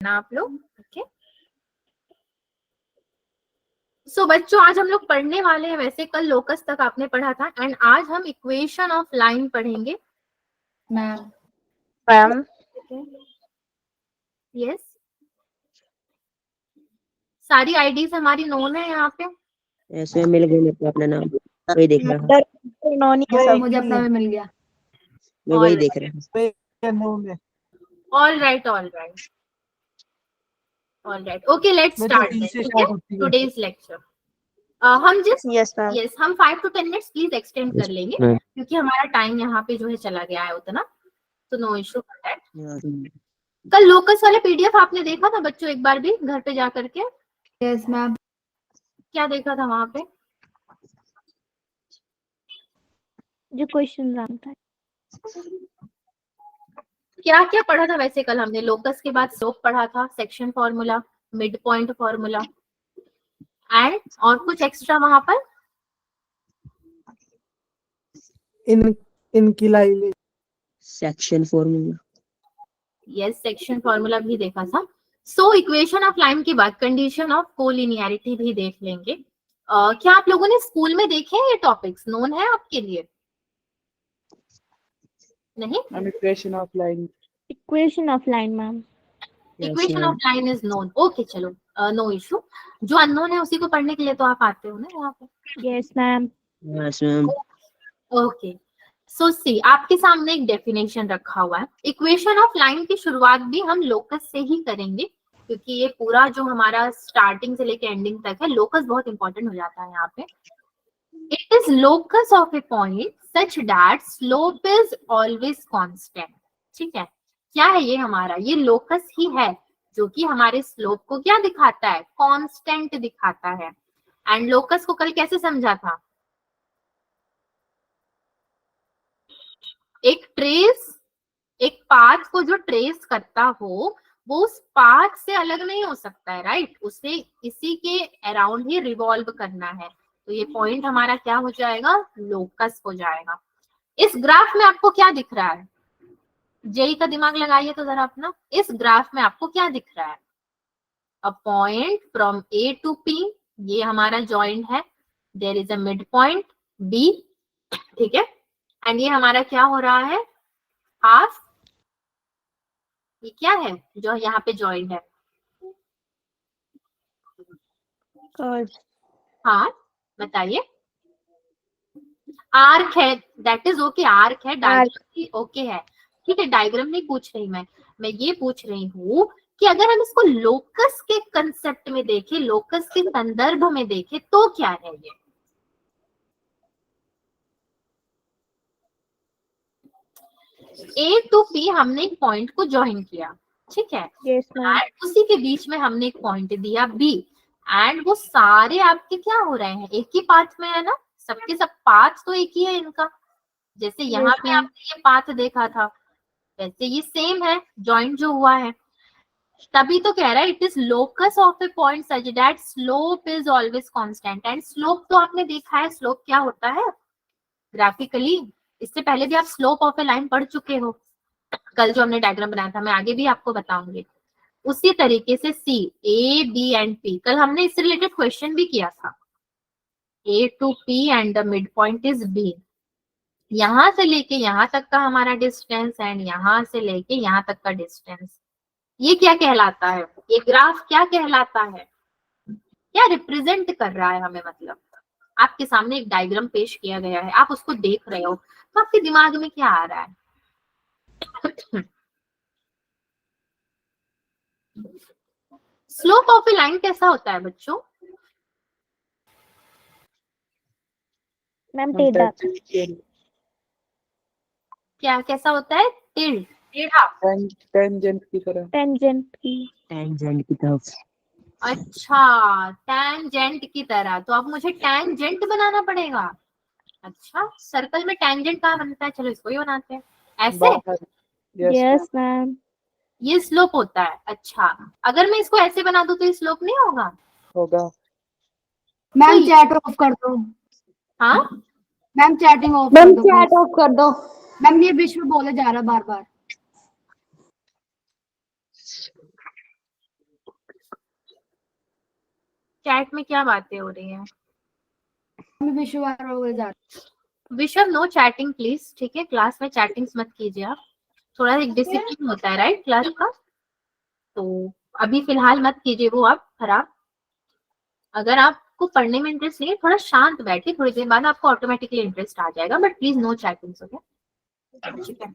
ना आप लोग। ओके सो बच्चों आज हम लोग पढ़ने वाले हैं, वैसे कल लोकस तक आपने पढ़ा था एंड आज हम इक्वेशन ऑफ लाइन पढ़ेंगे मैम। यस सारी आईडीज हमारी नोन है यहाँ पे। ऐसे मिल गए मेरे को अपना नाम, वही देख रहा हूँ। मुझे अपना में मिल गया। मैं वही देख रहा हूँ। All right okay let's start today's lecture. हम जिस यस मैम। यस हम 5 to 10 मिनट्स प्लीज एक्सटेंड कर लेंगे क्योंकि हमारा टाइम यहाँ पे जो है चला गया है उतना, तो नो इशू फॉर दैट। कल लोकस वाले पीडीएफ आपने देखा था बच्चों एक बार भी घर पे जा करके? Yes ma'am. क्या देखा था वहां पे? जो क्वेश्चन रहा था। क्या क्या पढ़ा था वैसे कल हमने? लोकस के बाद स्लोप पढ़ा था, section formula, mid point formula and और कुछ एक्स्ट्रा वहां पर inclination section formula. Yes section formula भी देखा था। सो इक्वेशन ऑफ लाइन के बाद कंडीशन ऑफ कोलिनियरिटी भी देख लेंगे। क्या आप लोगों ने स्कूल में देखे हैं ये टॉपिक्स? नोन है आपके लिए? नहीं, equation of line ma'am. Equation of line is known. Okay चलो नो इशू। जो अननोन है उसी को पढ़ने के लिए तो आप आते हो ना यहाँ पे। Yes ma'am. ओके सो सी आपके सामने एक डेफिनेशन रखा हुआ है। इक्वेशन ऑफ लाइन की शुरुआत भी हम लोकस से ही करेंगे क्योंकि ये पूरा जो हमारा स्टार्टिंग से लेके एंडिंग तक है, लोकस बहुत इंपॉर्टेंट हो जाता है यहाँ पे। It is locus of A point such that slope is always constant. ठीक है, क्या है ये? हमारा ये लोकस ही है जो कि हमारे स्लोप को क्या दिखाता है? कांस्टेंट दिखाता है। एंड लोकस को कल कैसे समझा था? एक ट्रेस, एक पाथ को जो ट्रेस करता हो वो उस पाथ से अलग नहीं हो सकता है, राइट? उसे इसी के अराउंड ही रिवॉल्व करना है, तो ये पॉइंट हमारा क्या हो जाएगा? लोकस हो जाएगा। इस ग्राफ में आपको क्या दिख रहा है? जेई का दिमाग लगाइए तो जरा अपना। इस ग्राफ में आपको क्या दिख रहा है? A point from A to P, ये हमारा जॉइंट है। There is a mid point B, ठीक है, एंड ये हमारा क्या हो रहा है? हाफ। ये क्या है जो यहाँ पे जॉइंट है? हाँ बताइए। आर्क है, दैट इज ओके, आर्क है, डायग्राम ओके है, ठीक है। डायग्राम नहीं पूछ रही मैं ये पूछ रही हूँ कि अगर हम इसको लोकस के कंसेप्ट में देखें, लोकस के संदर्भ में देखें तो क्या है ये? ए टू पी हमने एक पॉइंट को ज्वाइन किया, ठीक है, यस मैम। एंड उसी के बीच में हमने एक पॉइंट दिया बी, एंड वो सारे आपके क्या हो रहे हैं? एक ही पाथ में है ना, सबके सब पाथ तो एक ही है इनका। जैसे यहाँ पे आपने ये पाथ देखा था वैसे ये सेम है, जॉइंट जो हुआ है। तभी तो कह रहा है it is locus of A point such that slope is always constant. And slope तो आपने देखा है, स्लोप क्या होता है ग्राफिकली? इससे पहले भी आप स्लोप ऑफ ए लाइन पढ़ चुके हो, कल जो हमने डायग्राम बनाया था, मैं आगे भी आपको बताऊंगी। उसी तरीके से C, A B and P, कल हमने इससे रिलेटेड क्वेश्चन भी किया था। A to P and the mid point is B. यहां से लेके यहां तक का हमारा डिस्टेंस एंड यहां से लेके यहां तक का डिस्टेंस, ये क्या कहलाता है? ये ग्राफ क्या कहलाता है? क्या रिप्रेजेंट कर रहा है हमें? मतलब आपके सामने एक डायग्राम पेश किया गया है, आप उसको देख रहे हो, तो आपके दिमाग में क्या आ रहा है? स्लोप ऑफ ए लाइन कैसा होता है बच्चों? मैम टेढ़ा। क्या कैसा होता है? टेढ़ा। टेंजेंट की तरह। टेंजेंट की तरफ। अच्छा, टैंजेंट की तरह, तो अब मुझे टैंजेंट बनाना पड़ेगा। अच्छा, सर्कल में टैंजेंट कहाँ बनता है? चलो इसको ही बनाते हैं ऐसे। Yes ma'am. ये स्लोप होता है। अच्छा, अगर मैं इसको ऐसे बना दूं तो ये स्लोप नहीं होगा? होगा। मैम चैट ऑफ कर दो। हाँ मैम चैटिंग ऑफ कर दो। चैट ऑफ कर दो मैम, ये विश्व बोले जा रहा बार बार। चैट में क्या बातें हो रही हैं? विश्वास हो गया। विश्व, नो चैटिंग प्लीज, ठीक है? क्लास में चैटिंग्स मत कीजिए आप, थोड़ा एक डिसिप्लिन होता है राइट क्लास का, तो अभी फिलहाल मत कीजिए वो आप खराब। अगर आपको पढ़ने में इंटरेस्ट नहीं है, थोड़ा शांत बैठिए, थोड़ी देर बाद आपको ऑटोमेटिकली इंटरेस्ट आ जाएगा, but please no chattings, okay? ठीक है,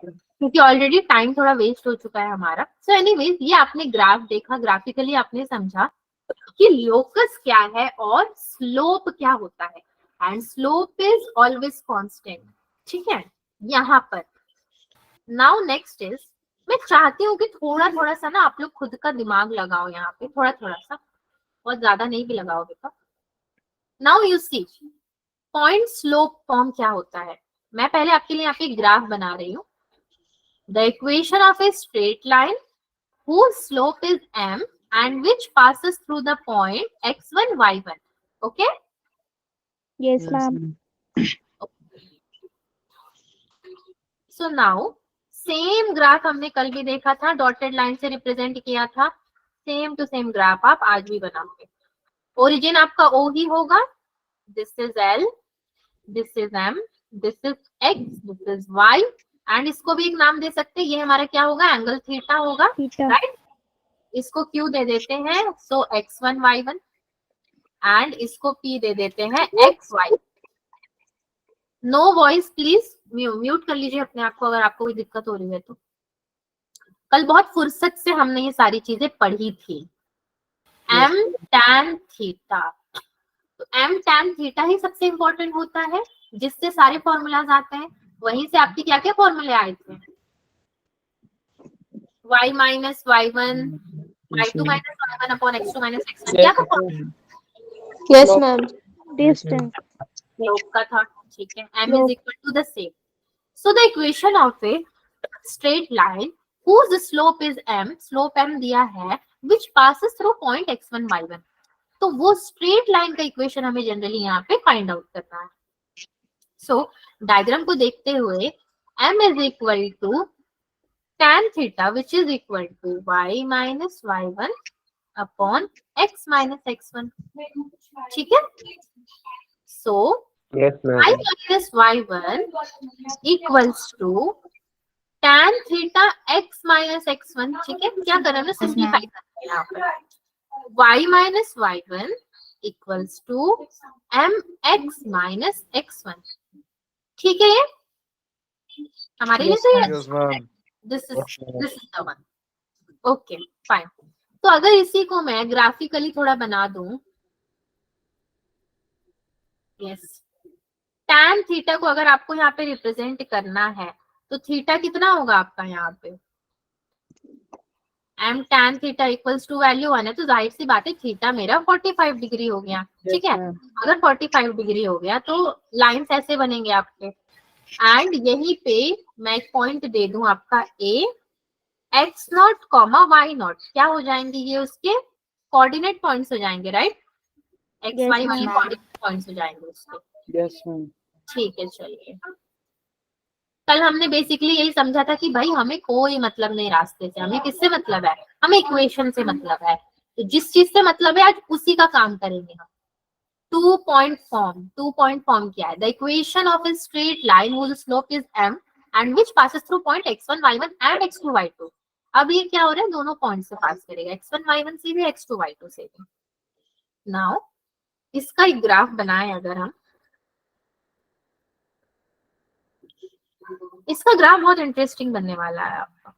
क्योंकि ऑलरेडी टाइम थोड़ा वेस्ट हो चुका है हमारा। सो एनीवेज, ये आपने ग्राफ देखा, ग्राफिकली आपने समझा कि लोकस क्या है और स्लोप क्या होता है, and slope is always constant, ठीक है? यहाँ पर नाउ नेक्स्ट इज, मैं चाहती हूँ कि थोड़ा थोड़ा सा ना आप लोग खुद का दिमाग लगाओ यहाँ पे, थोड़ा थोड़ा सा, बहुत ज्यादा नहीं भी लगाओगे तो। Now you see point slope form क्या होता है। मैं पहले आपके लिए यहाँ पे ग्राफ बना रही हूँ। The equation of a straight line whose slope is m and which passes through the point x1 y1, okay? Yes, ma'am. So now same graph हमने कल भी देखा था, डॉटेड लाइन से रिप्रेजेंट किया था, सेम टू सेम ग्राफ आप आज भी बनाओगे। ओरिजिन आपका O ही होगा, this is L, this is M, this is X, this is Y, and इसको भी एक नाम दे सकते हैं, ये हमारा क्या होगा, एंगल थीटा होगा, Theta. राइट? इसको Q दे देते हैं, सो x1 y1, एंड इसको P दे देते हैं xy। No voice please, mute कर लीजिए अपने आप को अगर आपको कोई दिक्कत हो रही है तो। कल बहुत फुर्सत से हमने ये सारी चीजें पढ़ी थी। m tan थीटा, तो m tan थीटा ही सबसे इंपॉर्टेंट होता है, जिससे सारे फॉर्मूलाज आते हैं। वहीं से आपके क्या क्या फॉर्मूले आए थे, y minus y1, y2 minus y1 upon x2 minus x1, क्या था formula? Yes ma'am. Distance. Slope का था, ठीक है? m is equal to the same. So the equation of a straight line whose slope is m, slope m दिया है, which passes through point x1 y1, तो वो स्ट्रेट लाइन का equation हमें जनरली यहाँ पे फाइंड आउट करना है। सो डायग्राम को देखते हुए m is equal to tan theta which is equal to y minus y1 upon x minus x1, ठीक है? सो Yes, y ma'am. minus y1 equals to tan theta x minus x1, ठीक है? क्या करना है, सिंप्लीफाई करना है यहाँ पर। y minus y1 equals to mx minus x1, ठीक है? ये हमारे लिए तो Yes, ma'am. This is the one, okay fine. तो अगर इसी को मैं ग्राफिकली थोड़ा बना दूं, यस, tan थीटा को अगर आपको यहाँ पे रिप्रेजेंट करना है तो थीटा कितना होगा आपका यहाँ पे, m tan theta equals to value 1 है, तो जाहिर सी बात है थीटा मेरा 45 डिग्री हो गया, ठीक है? अगर 45 डिग्री हो गया तो लाइंस ऐसे बनेंगे आपके, एंड यहीं पे मैं एक पॉइंट दे दूं आपका A, x not comma y not, क्या हो जाएंगे ये, उसके कोऑर्डिनेट पॉइंट्स हो जाएंगे, right? x Yes, y y ma'am. Coordinate points हो जाएंगे उसके, यस मैम। ठीक है? चलिए, कल हमने बेसिकली यही समझा था कि भाई हमें कोई मतलब नहीं रास्ते से, हमें किससे मतलब है, हमें इक्वेशन से मतलब है, तो जिस चीज से मतलब है आज उसी का काम करेंगे हम। 2 पॉइंट फॉर्म क्या है, the equation of a straight line whose slope is m and which passes through point x1 y1 and x2 y2। अब ये क्या हो रहा है, दोनों पॉइंट से पास करेगा, x1 y1 से भी x2 y2 से भी। नाउ इसका एक ग्राफ बनाए अगर हम, इसका ग्राफ बहुत इंटरेस्टिंग बनने वाला है आपका।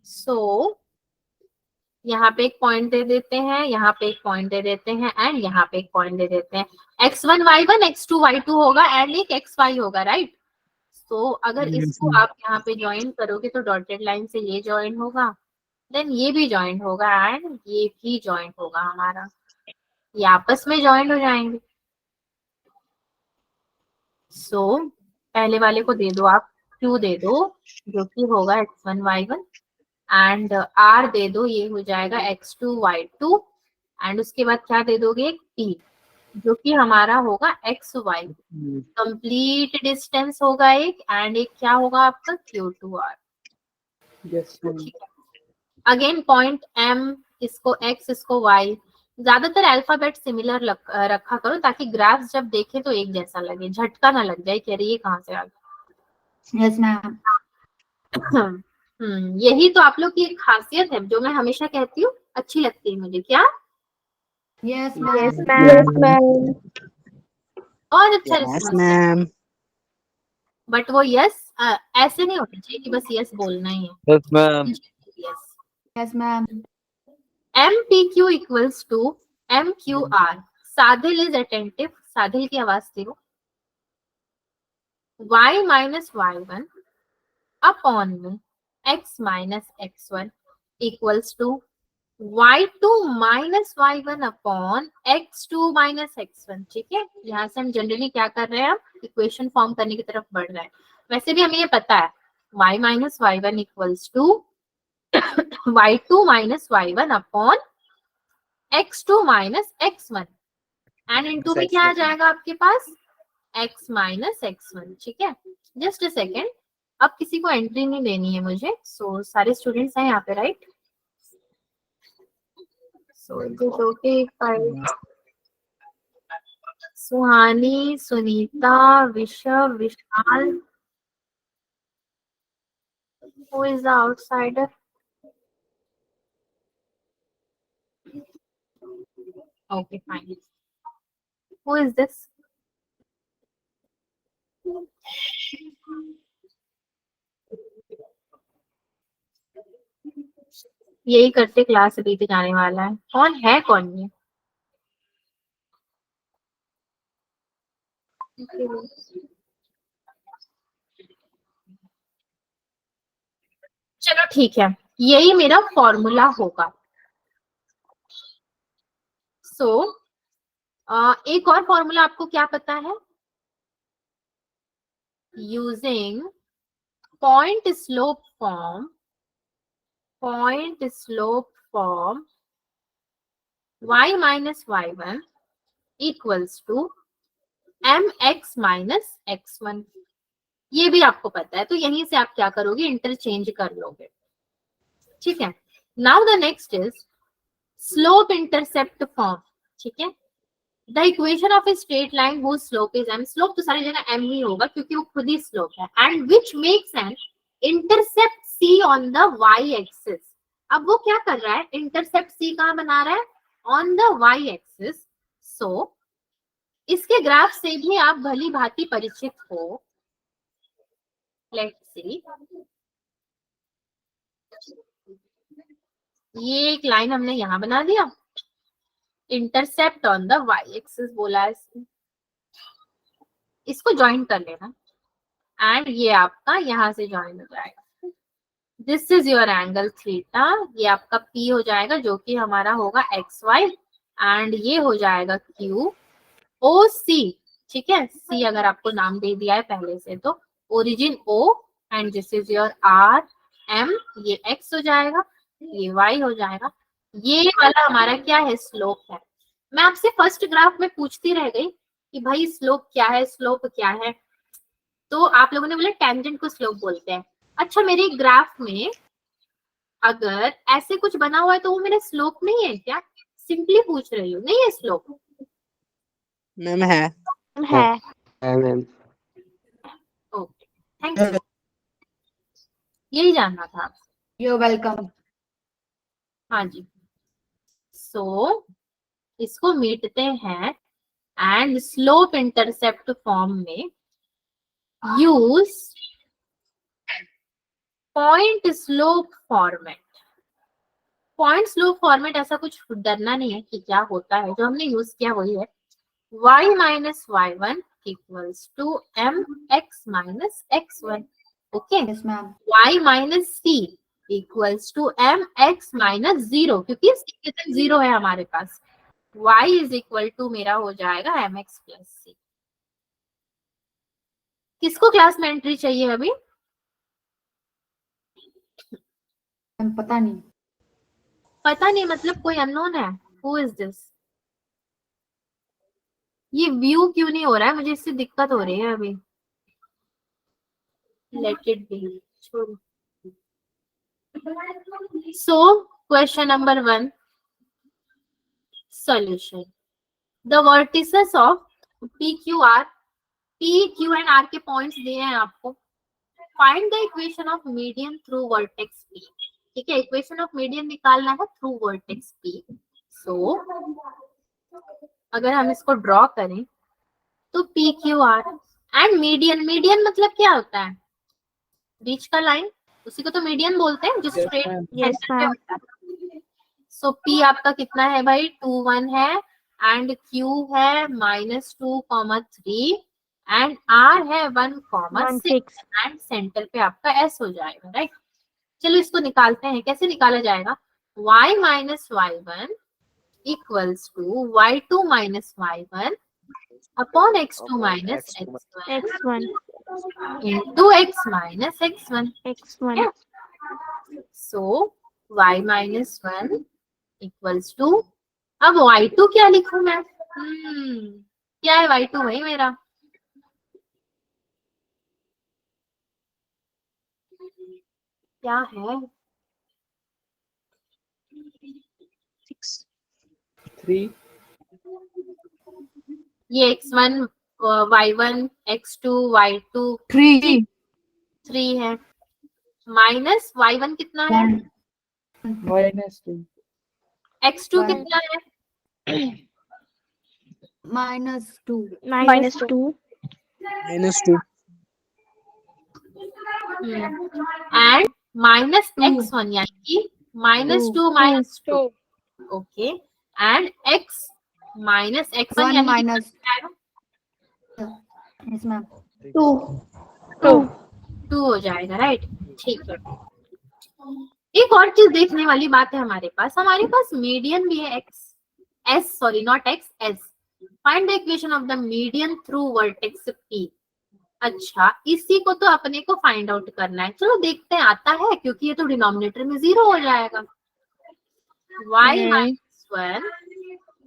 सो यहाँ पे एक पॉइंट दे देते हैं, यहाँ पे एक पॉइंट दे देते हैं, एंड यहाँ पे एक पॉइंट दे देते हैं। x1 y1 x2 y2 होगा एंड एक xy होगा, राइट? तो अगर इसको आप यहाँ पे ज्वाइन करोगे तो डॉटेड लाइन से ये ज्वाइन होगा, देन ये भी ज्वाइन होगा एंड ये भी ज्वाइन होगा हमारा, ये आपस में ज्वाइन हो जाएंगे। सो पहले वाले को दे दो आप Q दे दो, जो कि होगा x1 y1, एंड R दे दो, ये हो जाएगा x2 y2, एंड उसके बाद क्या दे दोगे, P, जो कि हमारा होगा xy। कंप्लीट डिस्टेंस होगा एक, एंड एक क्या होगा आपका Q2R, यस मैम। ठीक है? अगेन पॉइंट M, इसको X, इसको Y। ज्यादातर अल्फाबेट सिमिलर रखा करो ताकि ग्राफ जब देखे तो एक जैसा लगे, झटका ना लग जाए कि अरे ये कहाँ से आ गया। Yes ma'am. यही तो आप लोग की एक खासियत है जो मैं हमेशा कहती हूँ, अच्छी लगती है मुझे। क्या? Yes Yes, ma'am. ma'am. Yes, ma'am. और अच्छा यस रिस्पॉन्स। मैम। बट वो यस ऐसे नहीं होना चाहिए कि बस यस बोलना ही है। Yes ma'am. Yes. Yes ma'am. MPQ equals to MQR। Sadhil is attentive, Sadhil की आवाज दो। y माइनस y1 अपॉन में x minus x1 equals to y2 minus y1 upon x2 minus x1। ठीक है, यहाँ से हम जनरली क्या कर रहे हैं, हम इक्वेशन फॉर्म करने की तरफ बढ़ रहे हैं। वैसे भी हमें ये पता है y minus y1 equals to y2 minus y1 upon x2 minus x1 and into में क्या आ जाएगा आपके पास, x माइनस x1। ठीक है, जस्ट अ सेकेंड। अब किसी को एंट्री नहीं देनी है मुझे, सो सारे स्टूडेंट्स हैं यहाँ पे, right? So it is okay fine. Suhani, Sunita, Vishav, Vishal, who is the outsider? Okay, fine. Who is this? यही करते क्लास बीत जाने वाला है। कौन है, कौन ये? चलो ठीक है, यही मेरा फॉर्मूला होगा। सो एक और फॉर्मूला आपको क्या पता है? Using point slope form, y minus y1 equals to mx minus x1। ये भी आपको पता है, तो यहीं से आप क्या करोगे, इंटरचेंज कर लोगे। ठीक है, now the next is slope intercept form. ठीक है, the equation of a straight line whose slope is m। Slope तो सारी जगह m ही होगा क्योंकि वो खुद ही स्लोप है। And which makes an intercept c on the y axis. अब वो क्या कर रहा है, इंटरसेप्ट c कहाँ बना रहा है, ऑन द y एक्सिस। सो इसके ग्राफ से भी आप भली भांति परिचित हो। लेट्स सी, ये एक लाइन हमने यहां बना दिया, intercept on the y axis बोला है, इसको ज्वाइन कर लेना एंड ये आपका यहां से ज्वाइन हो जाएगा। This is your angle theta. ये आपका P हो जाएगा जो कि हमारा होगा XY एंड ये हो जाएगा QOC। ठीक है, C अगर आपको नाम दे दिया है पहले से तो origin O and this is your RM। ये X हो जाएगा, ये Y हो जाएगा। ये वाला हमारा क्या है, स्लोप है। मैं आपसे फर्स्ट ग्राफ में पूछती रह गई कि भाई स्लोप क्या है, स्लोप क्या है, तो आप लोगों ने बोला टेंजेंट को स्लोप बोलते हैं। अच्छा, मेरे ग्राफ में अगर ऐसे कुछ बना हुआ है तो वो मेरा स्लोप नहीं है क्या? सिंपली पूछ रही हूँ, नहीं है स्लोप? मैम है। है। ओके, थैंक यू, यही जानना था आपसे। You welcome. हाँ जी, सो इसको मीटते हैं एंड स्लोप इंटरसेप्ट फॉर्म में use point slope format. Point slope format ऐसा कुछ डरना नहीं है कि क्या होता है, जो हमने यूज किया वही है। y minus y1 equals to mx minus x1। Okay, yes ma'am. y minus c equals to mx minus 0, क्योंकि c 0 है हमारे पास। y इज इक्वल टू मेरा हो जाएगा mx प्लस c। किसको क्लास में एंट्री चाहिए अभी? पता नहीं। पता नहीं मतलब कोई अननोन है? Who is this? ये व्यू क्यों नहीं हो रहा है, मुझे इससे दिक्कत हो रही है अभी। लेट इट बी, छोड़ो। So question number 1, solution. The vertices of PQR, P, Q and R के पॉइंट्स दिए हैं आपको. Find the equation of median through vertex P. ठीक है, इक्वेशन ऑफ मीडियन निकालना है थ्रू वर्टेक्स P. सो अगर हम इसको ड्रॉ करें तो PQR एंड मीडियन, मीडियन मतलब क्या होता है? बीच का लाइन, उसी को तो मीडियन बोलते हैं जो Yes, straight ma'am. Yes, ma'am. सो P आपका कितना है भाई? 2 1 है एंड Q है -2,3 एंड R है 1,6 एंड सेंटर पे आपका S हो जाएगा, राइट? चलो इसको निकालते हैं. कैसे निकाला जाएगा? y minus y1 equals to y2 minus y1 upon x2 minus x1 X1. Into x minus x1. X1. So y minus 1 equals to, अब y2 क्या लिखूं मैं? क्या है y2 भाई मेरा? क्या है? 3. ये x1 y1 x2 y2 3 3 है, माइनस y1 कितना है? -2. x2 कितना है? -2 -2. एंड माइनस x1 यानी कि -2 okay, and x minus x1 1 यानी माइनस कि यस मैम 2 हो जाएगा, राइट? ठीक है. एक और चीज देखने वाली बात है हमारे पास मीडियन भी है not x, S. Find the equation of the median through vertex P. अच्छा, इसी को तो अपने को फाइंड आउट करना है. चलो देखते हैं आता है, क्योंकि ये तो डिनोमिनेटर में 0 हो जाएगा. y minus 1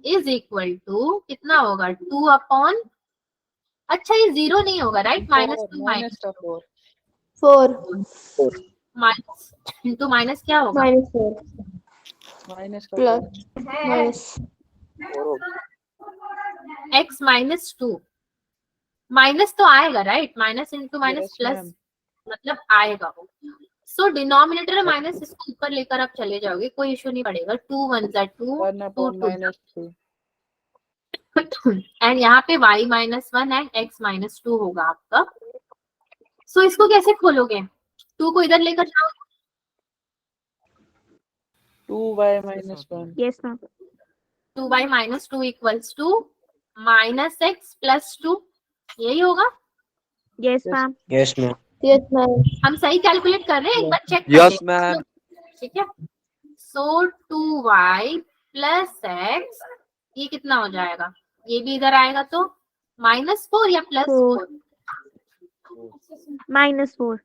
is equal to कितना होगा? 2 अपॉन, अच्छा ये 0 नहीं होगा, right? -2 minus 4. Minus into minus क्या होगा? -4. Plus. x -2 माइनस तो आएगा, right? Minus into minus Yes, plus ma'am. मतलब आएगा वो. सो डिनोमिनेटर माइनस, इसको ऊपर लेकर आप चले जाओगे, कोई इशू नहीं पड़ेगा. 2 1 2 1 upon -2. एंड यहाँ पे y minus 1 and x minus 2 होगा आपका. सो इसको कैसे खोलोगे? 2 को इधर लेकर जाओ. 2y -1. Yes, ma'am. 2y minus 2 equals to minus x plus 2, यही होगा. Yes, Yes. ma'am. Yes, ma'am. Yes, ma'am. हम सही कैलकुलेट कर रहे हैं, एक बार चेक Yes, ma'am. ठीक है. सो 2y प्लस x, ये कितना हो जाएगा? ये भी इधर आएगा तो -4 या प्लस 4? -4.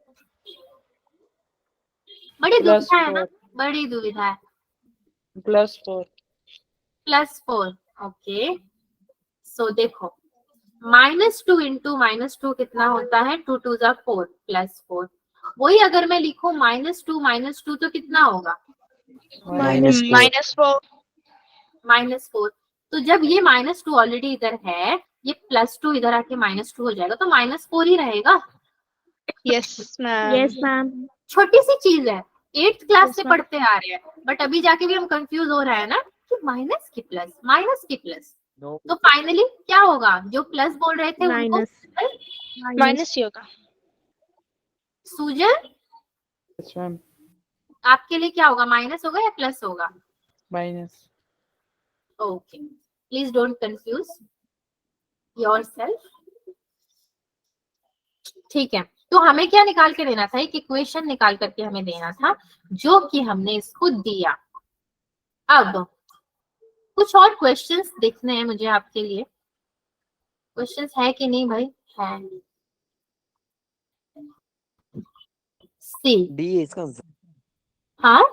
बड़ी Plus दुविधा है ना, 4. बड़ी दुविधा है. +4. +4 ओके. सो देखो -2 इंटू -2 कितना होता है? 2 2 जा 4 +4. वही अगर मैं लिखूं -2 तो कितना होगा? -4. तो जब ये -2 ऑलरेडी इधर है, ये +2 इधर आके -2 हो जाएगा, तो -4 ही रहेगा. Yes, ma'am. छोटी सी चीज है, 8th क्लास से पढ़ते आ रहे हैं, बट अभी जाके भी हम कंफ्यूज हो रहे हैं ना कि माइनस की प्लस. तो फाइनली क्या होगा? जो प्लस बोल रहे थे उनको माइनस ही होगा. सूजन, Yes, ma'am. आपके लिए क्या होगा? माइनस होगा या प्लस होगा? -. Okay, please don't confuse yourself. ठीक है, तो हमें क्या निकाल के देना था? एक इक्वेशन निकाल करके हमें देना था, जो कि हमने इसको दिया. अब कुछ और क्वेश्चंस देखने हैं मुझे आपके लिए. क्वेश्चंस है कि नहीं भाई? है. सी D है इसका आंसर. हाँ,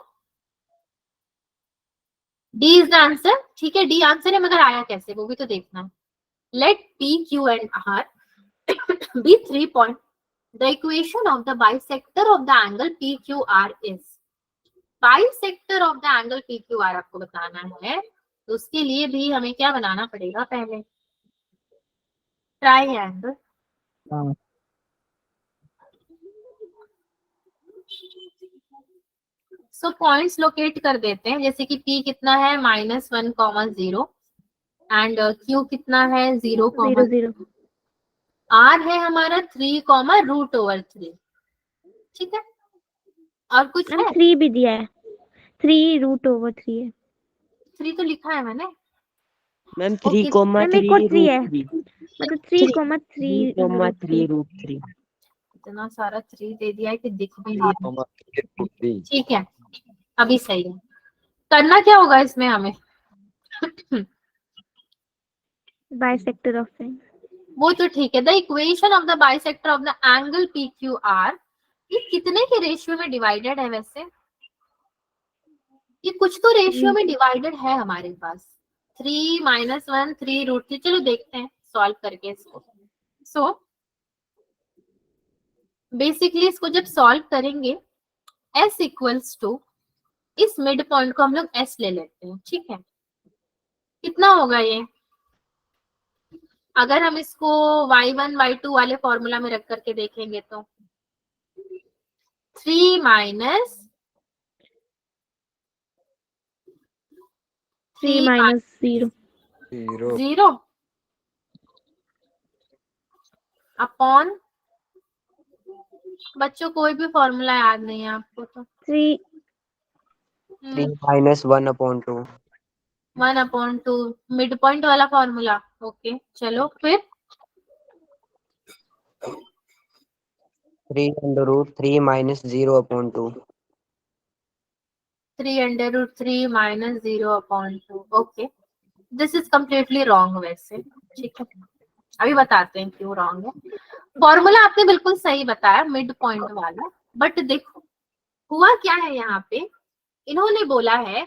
डी इज द आंसर. ठीक है, डी आंसर है, मगर आया कैसे वो भी तो देखना है. Let P, Q and R be 3 point. The equation of the bisector of the angle PQR is. Bisector of the angle PQR आपको बताना है, तो उसके लिए भी हमें क्या बनाना पड़ेगा पहले, ट्राइएंगल। हाँ सो पॉइंट्स लोकेट कर देते हैं, जैसे कि P कितना है -1, 0 एंड Q कितना है 0, 0 R है हमारा 3, √3। ठीक है, और कुछ मैम है? 3 भी दिया है, 3√3 है 3 तो लिखा है मैंने। मैम ओके 3,3 मैम एक और 3 है, 3 मतलब 3,3 3,3 इतना सारा 3 दे दिया है कि दिख भी नहीं रहा। ठीक है, अभी सही है। करना क्या होगा इसमें हमें? Bisector of angle. वो तो ठीक है, the equation of the bisector of the angle PQR, ये कितने के रेशियो में डिवाइडेड है वैसे? ये कुछ तो रेशियो में डिवाइडेड है हमारे पास। 3 -1 3√3। चलो देखते हैं सॉल्व करके इसको। सो बेसिकली इसको जब सॉल्व करेंगे, S इक्वल्स टू, इस मिड पॉइंट को हम लोग S ले लेते हैं। ठीक है, कितना होगा ये? अगर हम इसको y1 y2 वाले फॉर्मूला में रख करके देखेंगे तो 3 -0 अपॉन, बच्चों कोई भी फॉर्मूला याद नहीं है आपको तो? 3 3 -1/2 1/2 मिड पॉइंट वाला फॉर्मूला। ओके चलो फिर 3√3 -0/2 3√3 -0/2। Okay, this is completely wrong वैसे। ठीक है, अभी बताते हैं क्यों रॉन्ग है। फॉर्मूला आपने बिल्कुल सही बताया मिड पॉइंट वाला, बट देखो हुआ क्या है यहाँ पे, इन्होंने बोला है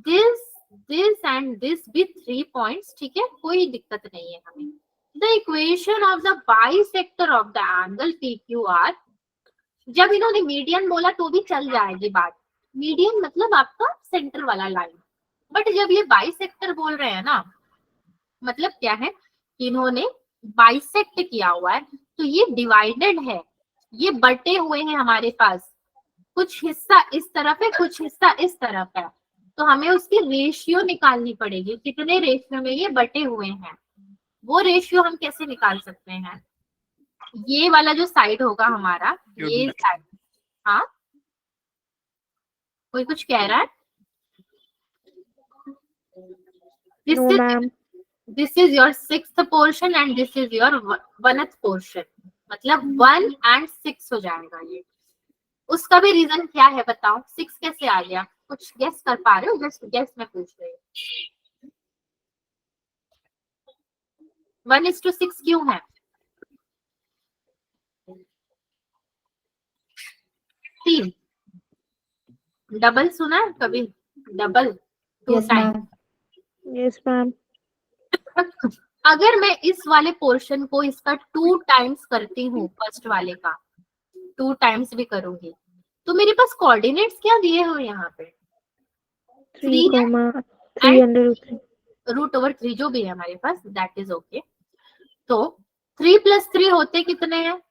दिस दिस एंड दिस भी 3 पॉइंट्स। ठीक है, कोई दिक्कत नहीं है हमें। The equation of the bisector of the angle PQR, जब इन्होंने मीडियन बोला तो भी चल जाएगी बात, मीडियन मतलब आपका सेंटर वाला लाइन, बट जब ये बाइसेक्टर बोल रहे हैं ना, मतलब क्या है कि इन्होंने बाइसेक्ट किया हुआ है, तो ये डिवाइडेड है, ये बटे हुए हैं हमारे पास, कुछ हिस्सा इस तरफ है कुछ हिस्सा इस तरफ है, तो हमें उसकी रेशियो निकालनी पड़ेगी, कितने रेशियो में ये बटे हुए हैं। वो रेशियो हम कैसे निकाल सकते हैं? ये वाला जो साइड होगा हमारा, ये साइड, हाँ कोई कुछ कह रहा है? No ma'am, this is your 6th portion and this is your 1th portion, मतलब 1 and 6 हो जाएगा ये। उसका भी रीजन क्या है बताओ? 6 कैसे आ गया? कुछ गेस कर पा रहे हो? जस्ट गेस में पूछ रही हूँ। 1:6 क्यों है? 3 डबल सुना है कभी? Double 2 time. यस मैम, अगर मैं इस वाले पोर्शन को इसका 2 टाइम्स करती हूँ, फर्स्ट वाले का 2 टाइम्स भी करूंगी, तो मेरे पास कोऑर्डिनेट्स क्या दिए हुए यहाँ पे? 3,3√3 √3 जो भी है हमारे पास, दैट इज ओके। तो 3 + 3 होते कितने हैं?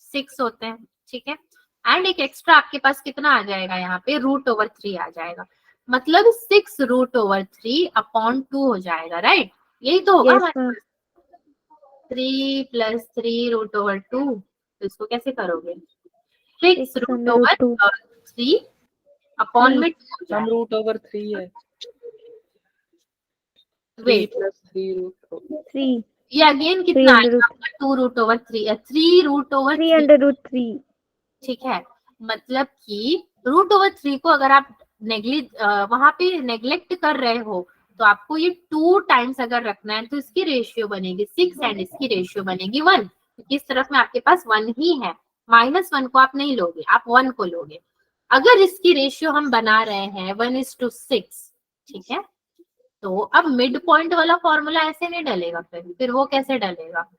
6 होते हैं। ठीक है, एंड एक एक्स्ट्रा आपके पास कितना आ जाएगा यहाँ पे? √3 आ जाएगा, मतलब 6√3/2 हो जाएगा, राइट? यही तो होगा हमारे पास। 3 + 3√2, तो इसको कैसे करोगे? 6√3 अपॉन में 2 हो हम जाएगा। √3 है। 3 Wait, + 3√3 ये अगेन कितना आएगा आपका? 2√3 3√3। ठीक है, मतलब कि √3 को अगर आप वहां पे नेग्लेक्ट कर रहे हो, तो आपको ये 2 टाइम्स अगर रखना है तो इसकी रेशियो बनेगी 6 एंड इसकी रेशियो बनेगी 1, क्योंकि इस तरफ में आपके पास 1 ही है। -1 को आप नहीं लोगे, आप 1 को लोगे। अगर इसकी रेशियो हम बना रहे हैं 1:6, ठीक है, तो अब मिड पॉइंट वाला फॉर्मूला ऐसे नहीं डलेगा, फिर वो कैसे डलेगा?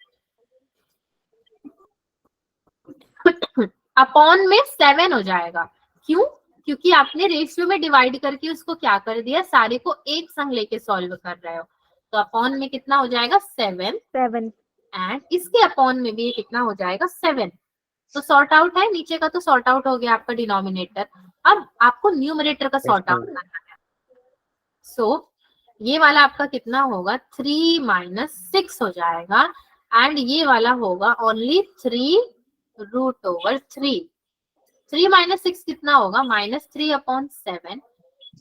अपॉन में 7 हो जाएगा। क्यों? क्योंकि आपने रेशियो में डिवाइड करके उसको क्या कर दिया, सारे को एक संग लेके सॉल्व कर रहे हो। तो अपॉन में कितना हो जाएगा 7, 7. एंड इसके अपॉन में भी ये कितना हो जाएगा 7। तो सॉर्ट आउट है, नीचे का तो सॉर्ट आउट हो गया आपका डिनोमिनेटर। अब आपको न्यूमरेटर का सॉर्ट आउट करना है। सो ये वाला आपका कितना होगा 3 - 6 हो जाएगा, एंड ये वाला होगा ओनली 3√3। 3 - 6 कितना होगा -3/7,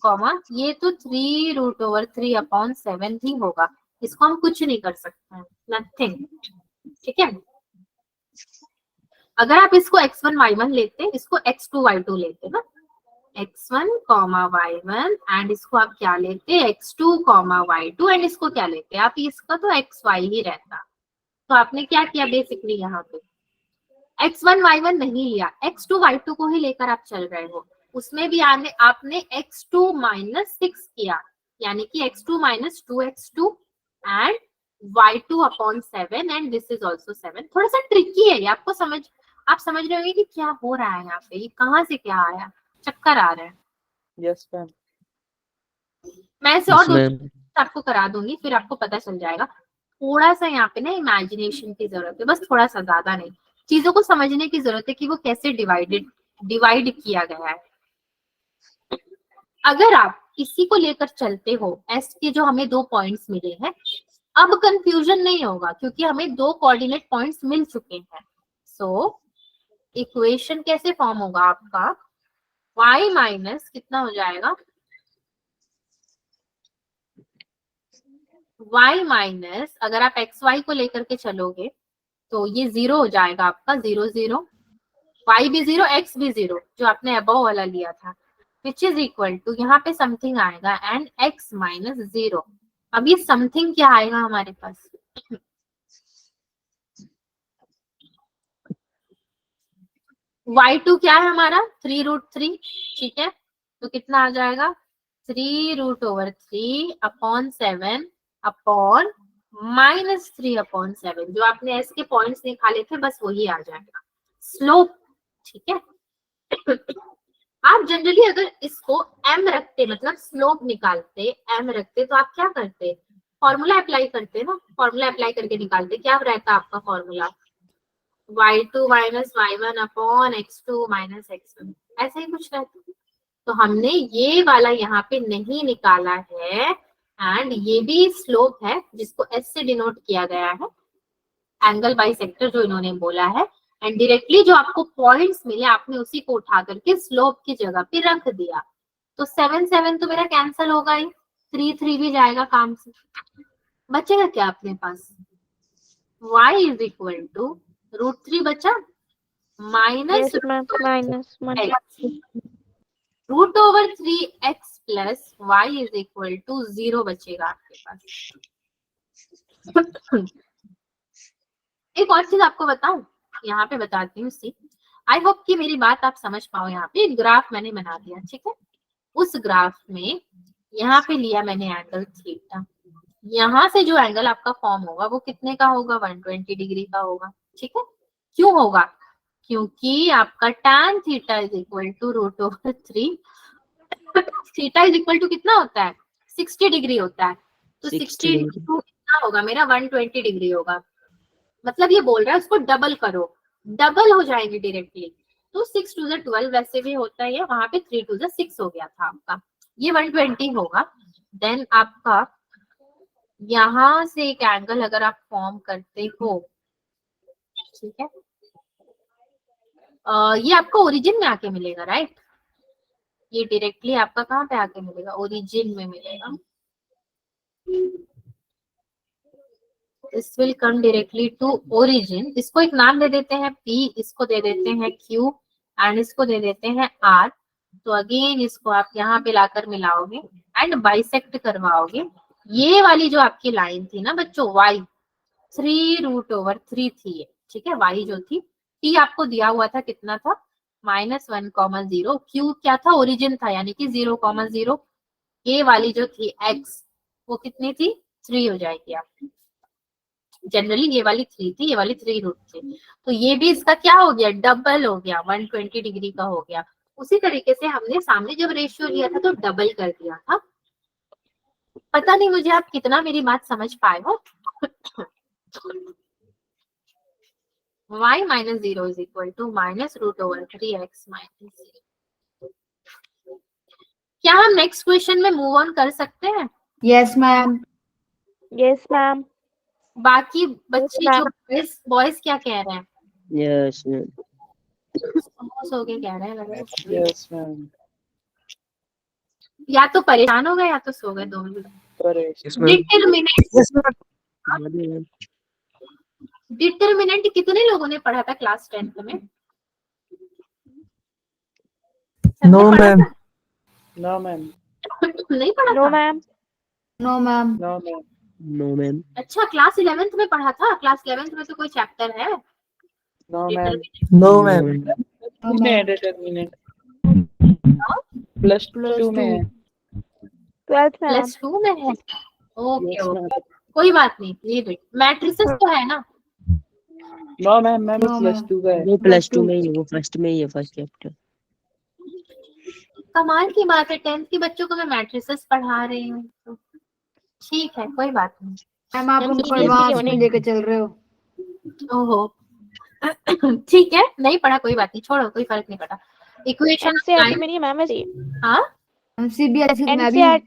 कॉमा ये तो 3√3/7 ही होगा। इसको हम कुछ नहीं कर सकते हैं, नथिंग। ठीक है, अगर आप इसको x1 y1 लेते, इसको x2 y2 लेते ना, x1, y1, एंड इसको आप क्या लेते x2, y2, एंड इसको क्या लेते आप, इसका तो xy ही रहता। तो आपने क्या किया बेसिकली, यहाँ पे x1 y1 नहीं लिया, x2 y2 को ही लेकर आप चल रहे हो। उसमें भी आपने x2 - 6 किया, यानी कि x2 - 2x2 and y2/7, and this is also 7। थोड़ा सा ट्रिकी है ये, आपको आप समझ रहे होंगे कि क्या हो रहा है यहाँ पे, ये कहाँ से क्या आया, चक्कर आ रहा है। Yes ma'am. मैं इसे और आपको करा दूंगी, फिर आपको पता चल जाएगा। थोड़ा सा यहाँ पे ना इमेजिनेशन की जरूरत है, बस थोड़ा सा, ज्यादा नहीं। चीजों को समझने की जरूरत है कि वो कैसे डिवाइड किया गया है। अगर आप इसी को लेकर चलते हो, एस के जो हमें 2 पॉइंट्स मिले हैं, अब कंफ्यूजन नहीं होगा क्योंकि हमें 2 कोऑर्डिनेट पॉइंट्स मिल चुके हैं। सो इक्वेशन कैसे फॉर्म होगा आपका, y माइनस कितना हो जाएगा, y माइनस, अगर आप xy को लेकर के चलोगे तो ये 0 हो जाएगा आपका, 0 0, y भी 0, x भी 0, जो आपने अबव वाला लिया था, विच इज इक्वल टू, यहाँ पे समथिंग आएगा एंड x - 0। अब ये समथिंग क्या आएगा हमारे पास, y2 क्या है हमारा 3√3, ठीक है, तो कितना आ जाएगा 3√3/7 अपॉन -3/7, जो आपने s के पॉइंट्स निकाले थे बस वही आ जाएगा स्लोप। ठीक है, आप जनरली अगर इसको m रखते, मतलब स्लोप निकालते m रखते, तो आप क्या करते, फॉर्मूला अप्लाई करते ना, फॉर्मूला अप्लाई करके निकालते, क्या रहता आपका formula, y2 - y1 upon x2 - x1, ऐसा ही कुछ रहता। तो हमने ये वाला यहाँ पे नहीं निकाला है, एंड ये भी स्लोप है जिसको s से डिनोट किया गया है, एंगल बाइसेक्टर जो इन्होंने बोला है, एंड डायरेक्टली जो आपको पॉइंट्स मिले आपने उसी को उठा करके स्लोप की जगह पे रख दिया। तो 7 7 तो मेरा कैंसिल होगा ही, 3 3 भी जाएगा काम से, बचेगा क्या अपने पास, y इज इक्वल टू √3 बचा minus √3x plus y is equal to 0 बचेगा आपके पास। एक और चीज आपको बताऊं, यहाँ पे बताती हूँ सी, आई होप कि मेरी बात आप समझ पाओ। यहाँ पे एक ग्राफ मैंने बना दिया, ठीक है, उस ग्राफ में यहाँ पे लिया मैंने एंगल थीटा, यहाँ से जो एंगल आपका फॉर्म होगा वो कितने का होगा, 120 डिग्री का होगा। ठीक है, क्यों होगा, क्योंकि आपका tan theta is equal to √3, theta is equal to कितना होता है 60 डिग्री होता है, तो 60 कितना होगा मेरा 120 डिग्री होगा। मतलब ये बोल रहा है उसको डबल करो, डबल हो जाएंगे डायरेक्टली। तो 6 2 12 वैसे भी होता है, वहां पे 3 2 6 हो गया था आपका, ये 120 होगा। देन आपका यहां से एक एंगल अगर आप फॉर्म करते हो, ठीक है, ये आपको ओरिजिन में आके मिलेगा, राइट, ये डायरेक्टली आपका कहाँ पे आके मिलेगा, ओरिजिन में मिलेगा। This will come directly to origin. इसको एक नाम दे देते हैं P, इसको दे देते हैं Q, एंड इसको दे देते हैं R। तो अगेन इसको आप यहाँ पे लाकर मिलाओगे एंड बाइसेक्ट करवाओगे। ये वाली जो आपकी लाइन थी ना बच्चों, y 3√3 थी, ठीक है, y जो थी, T आपको दिया हुआ था कितना था -1,0, Q क्या था, ओरिजिन था, यानी कि 0,0। ये वाली जो थी x वो कितनी थी 3 हो जाएगी आपकी, जनरली ये वाली 3 थी, ये वाली 3√3। तो ये भी इसका क्या हो गया, डबल हो गया, 120 डिग्री का हो गया। उसी तरीके से हमने सामने जब रेशियो लिया था तो डबल कर दिया था। पता नहीं मुझे आप कितना मेरी बात समझ पाए हो। y minus 0 is equal to minus root over 3x minus 0। क्या हम नेक्स्ट क्वेश्चन में मूव ऑन कर सकते हैं? Yes ma'am. Yes, ma'am. बाकी बच्चे Yes, जो बॉयज क्या कह रहे हैं? Yes, ma'am. सो के कह रहे हैं लग रहा है। Yes, ma'am. या तो परेशान हो गए या तो सो गए, दोनों। Correct. डिटरमिनेंट डिटरमिनेंट कितने लोगों ने पढ़ा था क्लास 10th में? No, सबने पढ़ा ma'am. था? No, ma'am. नहीं पढ़ा No, था? ma'am. No ma'am. No, ma'am. No, ma'am. अच्छा, क्लास 11th में पढ़ा था? क्लास 11th में तो कोई चैप्टर है No, ma'am. determinant? No, ma'am. किसमें है determinant? Plus two में है। 12th, ma'am. प्लस 2 में है? Okay Yes, okay, ma'am. कोई बात नहीं। ये देखो मैट्रिसेस तो है ना? No, ma'am. Ma'am No, plus ma'am. 2 का है। वो प्लस टू में ही है, वो फर्स्ट में ही है, फर्स्ट चैप्टर। कमाल की बात है, 10th के बच्चों को मैं मैट्रिसेस पढ़ा रही हूँ तो ठीक है, कोई बात नहीं। मैम आप जब उनको CBSE एडवांस में लेके चल रहे हो। ओहो ठीक है, नहीं पढ़ा कोई बात नहीं, छोड़ो, कोई फर्क नहीं पड़ा। इक्वेशन NCERT में नहीं है मैम ऐसे। हाँ सीबीएसई में भी। NCERT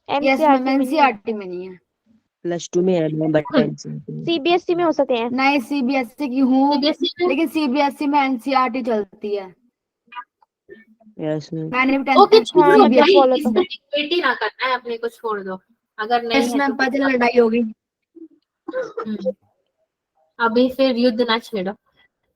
यस NCERT मैम में नहीं है। एनसीईआरटी में नहीं है। प्लस टू में है मैम, बट CBSE में हो सकते हैं। नहीं सीबीएसई की हूँ, सीबीएसई में लेकिन सीबीएसई में एनसीईआरटी चलती है। Yes ma'am. मैंने भी ओके, 10th हाँ, छोड़ो मतलब भाई, follow तो इसमें डिबेट ना करना है अपने को, छोड़ दो। अगर नहीं यस है मैम तो पता लड़ाई होगी। अभी फिर युद्ध ना छेड़ो।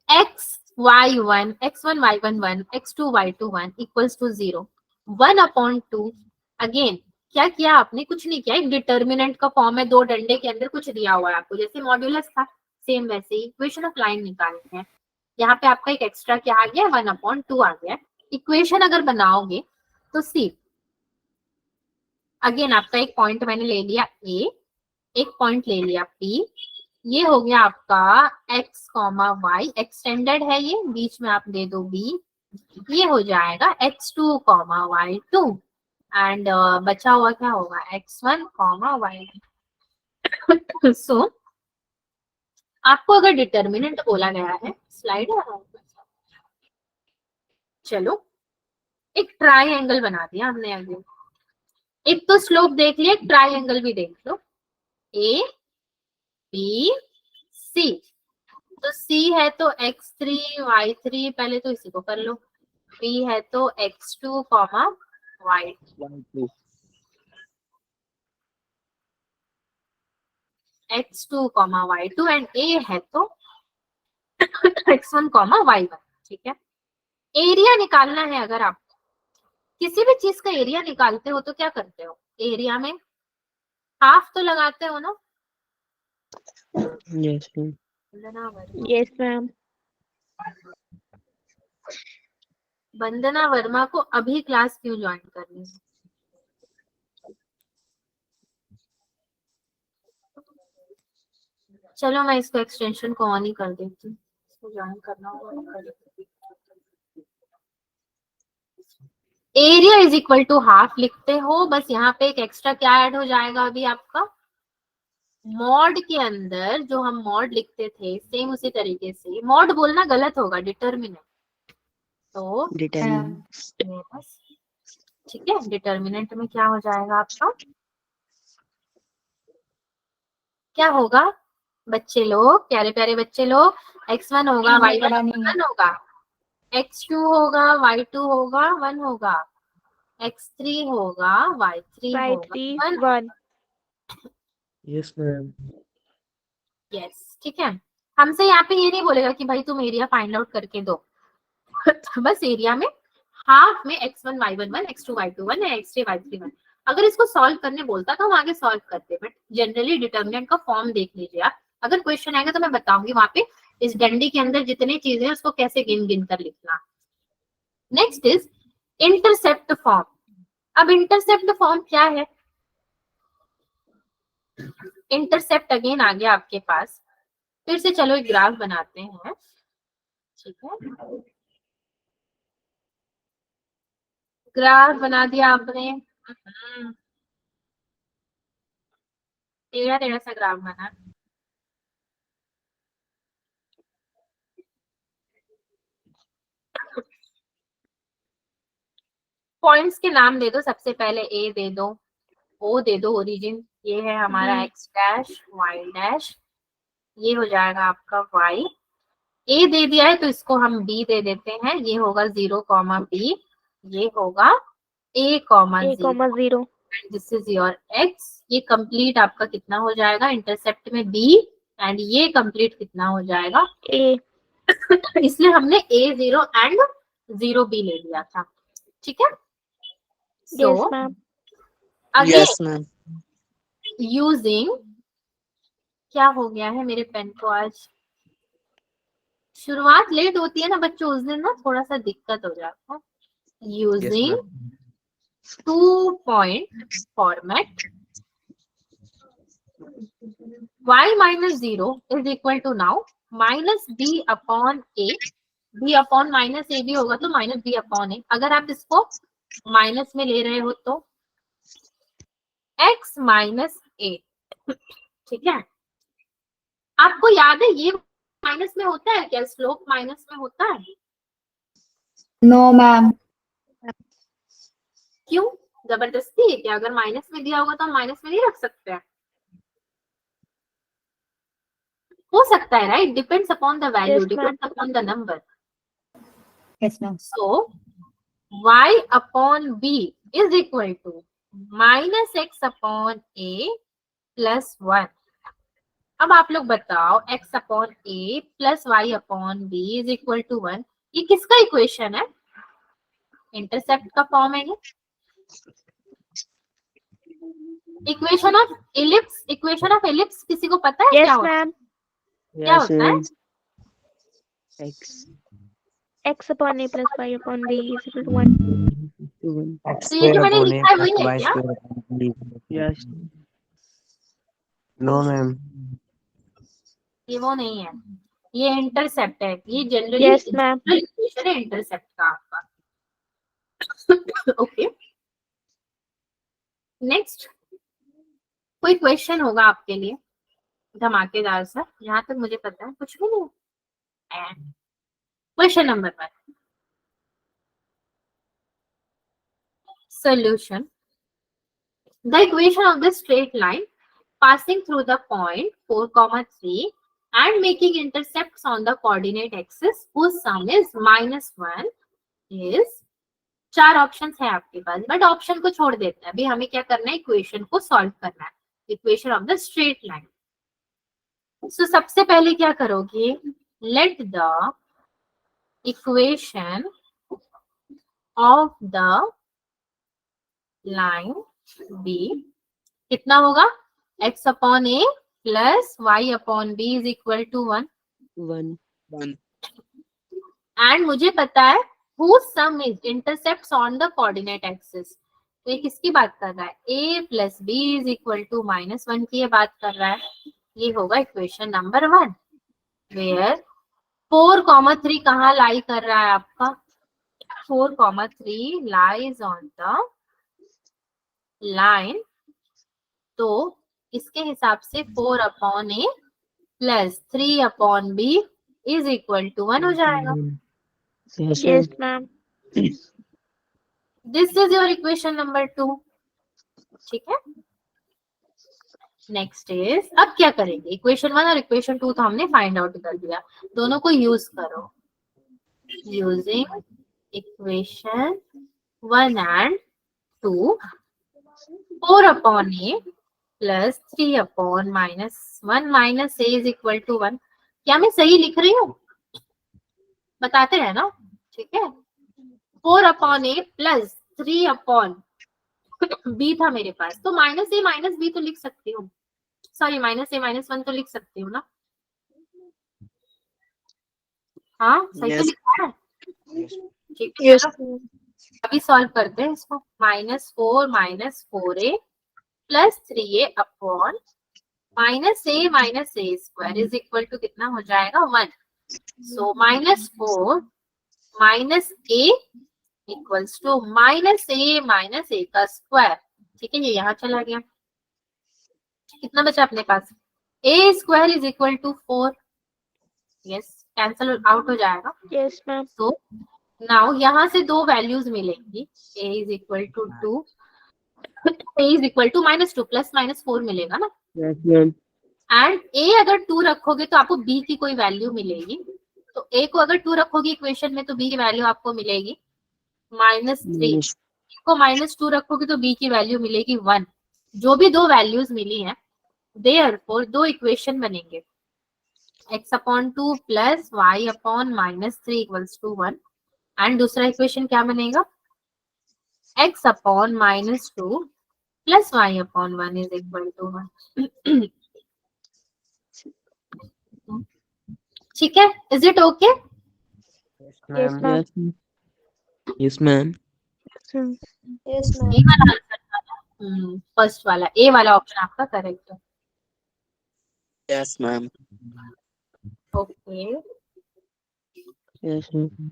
x1 y1 1 x2 y2 1 equals to 0 1/2। Again क्या किया आपने? कुछ नहीं किया, एक डिटर्मिनेंट का फॉर्म है, दो डंडे के अंदर कुछ दिया हुआ है आपको, जैसे मॉड्यूलस था सेम वैसे ही इक्वेशन ऑफ लाइन निकालते हैं। यहाँ पे आपका एक एक्स्ट्रा क्या आ गया? 1/2 आ गया। इक्वेशन अगर बनाओगे तो सी, अगेन आपका एक पॉइंट मैंने ले लिया ए, एक पॉइंट ले लिया पी, ये हो गया आपका x, y, एक्सटेंडेड है ये, बीच में आप दे दो b, ये हो जाएगा x2, y2 एंड बचा हुआ क्या होगा? x1, y1। सो आपको अगर डिटर्मिनेंट बोला गया है, स्लाइड है, चलो एक ट्राइंगल बना दिया हमने। आगे एक तो स्लोप देख लिया, ट्राइंगल भी देख लो, ए बी सी। तो C है तो x3 y3, पहले तो इसी को कर लो। B है तो x2, y2 y2 and A है तो x1, y1। ठीक है, एरिया निकालना है। अगर आप किसी भी चीज का एरिया निकालते हो तो क्या करते हो? एरिया में हाफ तो लगाते हो ना? Yes ma'am. Yes, ma'am. वंदना वर्मा को अभी क्लास क्यों ज्वाइन करनी है? चलो मैं इसको एक्सटेंशन को ऑन ही कर देती हूँ, इसको ज्वाइन करना होगा। Area is equal to half लिखते हो, बस यहाँ पे एक एक्स्ट्रा क्या ऐड हो जाएगा? अभी आपका मॉड के अंदर जो हम मॉड लिखते थे सेम उसी तरीके से, मॉड बोलना गलत होगा, डिटर्मिनेंट। तो डिटरमिनेंट। ठीक है, डिटर्मिनेंट में क्या हो जाएगा आपका? क्या होगा बच्चे लोग, प्यारे प्यारे बच्चे लोग? x1 होगा, y1 1 होगा, x2 होगा, y2 होगा 1 होगा, x3 होगा, y3 होगा 1। Yes ma'am. यस, ठीक है। हमसे यहाँ पे ये नहीं बोलेगा कि भाई तुम एरिया फाइंड आउट करके दो। बस एरिया में हाफ में x1 y1 1, x2 y2 1 या x3 y3 1। अगर इसको सॉल्व करने बोलता तो हम आगे सॉल्व करते, बट जनरली डिटर्मिनेंट का फॉर्म देख लीजिए आप। अगर क्वेश्चन आएगा तो मैं बताऊंगी वहां पे इस डंडी के अंदर जितनी चीजें हैं उसको कैसे गिन गिन कर लिखना। Next is intercept form. अब इंटरसेप्ट फॉर्म क्या है? इंटरसेप्ट अगेन आ गया आपके पास। फिर से चलो एक ग्राफ बनाते हैं, ठीक है। ग्राफ बना दिया आपने। टेढ़ा टेढ़ा सा ग्राफ बना। पॉइंट्स के नाम दे दो। सबसे पहले ए दे दो, ओ दे दो ओरिजिन, ये है हमारा एक्स डैश वाई डैश, ये हो जाएगा आपका वाई। ए दे दिया है तो इसको हम बी दे देते हैं, ये होगा 0, बी, ये होगा a, 0, this is your x। ये कंप्लीट आपका कितना हो जाएगा, इंटरसेप्ट में b, एंड ये कंप्लीट कितना हो जाएगा A। इसलिए हमने a0 एंड 0b ले लिया था। ठीक है। सो Yes, ma'am. अगेन यूजिंग, क्या हो गया है मेरे पेन को आज, शुरुआत लेट होती है ना बच्चों, उस दिन ना थोड़ा सा दिक्कत हो जाता है। Using 2-point format, y minus 0 is equal to now minus b upon a, b upon minus a भी होगा तो minus b upon a। अगर आप इसको माइनस में ले रहे हो तो x minus a। ठीक है। आपको याद है ये माइनस में होता है क्या, स्लोप माइनस में होता है? No ma'am. क्यों, जबरदस्ती है क्या? अगर माइनस में दिया होगा तो हम माइनस में नहीं रख सकते हैं? हो सकता है, right? Depends upon the value, depends upon the number. Yes ma'am. So y upon b is equal to minus x upon a plus 1। अब आप लोग बताओ, x upon a plus y upon b is equal to 1, ये किसका equation है? Intercept का form है ये। Equation of ellipse, equation of ellipse किसी को पता है? Yes, क्या होता है? ma'am. क्या होता है? X upon A plus Y upon B is equal to 1. तो ये जो मैंने लिखा है वही है क्या? यस। No ma'am. ये वो नहीं है, ये इंटरसेप्ट है। ये जनरली Yes, ma'am. इक्वेशन है इंटरसेप्ट का आपका। ओके, नेक्स्ट कोई क्वेश्चन होगा आपके लिए धमाकेदार सा? यहाँ तक मुझे पता है कुछ भी नहीं। Question number 1, solution. The equation of the straight line passing through the point 4, 3 and making intercepts on the coordinate axis whose sum is -1 is, 4 options है आपके पास, बट ऑप्शन को छोड़ देते हैं। अभी हमें क्या करना है, इक्वेशन को सॉल्व करना है, equation of the straight line. So सबसे पहले क्या करोगे, let the equation of the line be, कितना होगा, x upon a plus y upon b is equal to 1। And मुझे पता है whose sum is intercepts on the coordinate axis, तो ये किसकी बात कर रहा है, a plus b is equal to -1 की ये बात कर रहा है। ये होगा इक्वेशन नंबर 1, वेयर 4, 3 कहाँ लाई कर रहा है आपका, 4, 3 लाइज ऑन द लाइन। तो इसके हिसाब से 4 upon a plus 3 upon b is equal to 1 हो जाएगा। Yes, ma'am. This is your equation number 2। ठीक है। नेक्स्ट इज, अब क्या करेंगे, इक्वेशन 1 और इक्वेशन 2 तो हमने फाइंड आउट कर दिया, दोनों को यूज करो। Using equation 1 and 2, 4 upon a plus 3 upon -1 minus a is equal to 1। क्या मैं सही लिख रही हूँ? बताते रहना। ठीक है। 4 upon a plus 3 upon b था मेरे पास, तो माइनस a माइनस b तो लिख सकती हूँ, सॉरी माइनस a -1 तो लिख सकती हूँ ना। हाँ सही तो लिखा है। ठीक है, चलो अभी सॉल्व करते हैं इसको। -4 plus 3a upon -a square is equal to कितना हो जाएगा, 1। So -4 -a equals to -a का स्क्वायर। ठीक है, ये यहाँ चला गया। कितना बचा अपने पास? a square is equal to 4। Yes, cancel out हो जाएगा। Yes ma'am. तो नाउ यहाँ से दो वैल्यूज मिलेंगी, a is equal to 2, a is equal to -2 plus -4 मिलेगा ना। Yes ma'am. एंड a अगर 2 रखोगे तो आपको b की कोई वैल्यू मिलेगी। तो a को अगर 2 रखोगे इक्वेशन में तो b की वैल्यू आपको मिलेगी -3। को -2 रखोगे तो b की वैल्यू मिलेगी 1। जो भी दो वैल्यूज मिली हैं, देयरफॉर दो इक्वेशन बनेंगे, x/2 plus y/-3 equals to 1। And दूसरा इक्वेशन क्या बनेगा? x/-2 plus y/1 is equal to 1। ठीक है, is it okay? Yes ma'am. Yes ma'am. Yes ये वाला आंसर था ना, फर्स्ट वाला, ए वाला ऑप्शन आपका करेक्ट है। Yes ma'am. Okay, yes ma'am.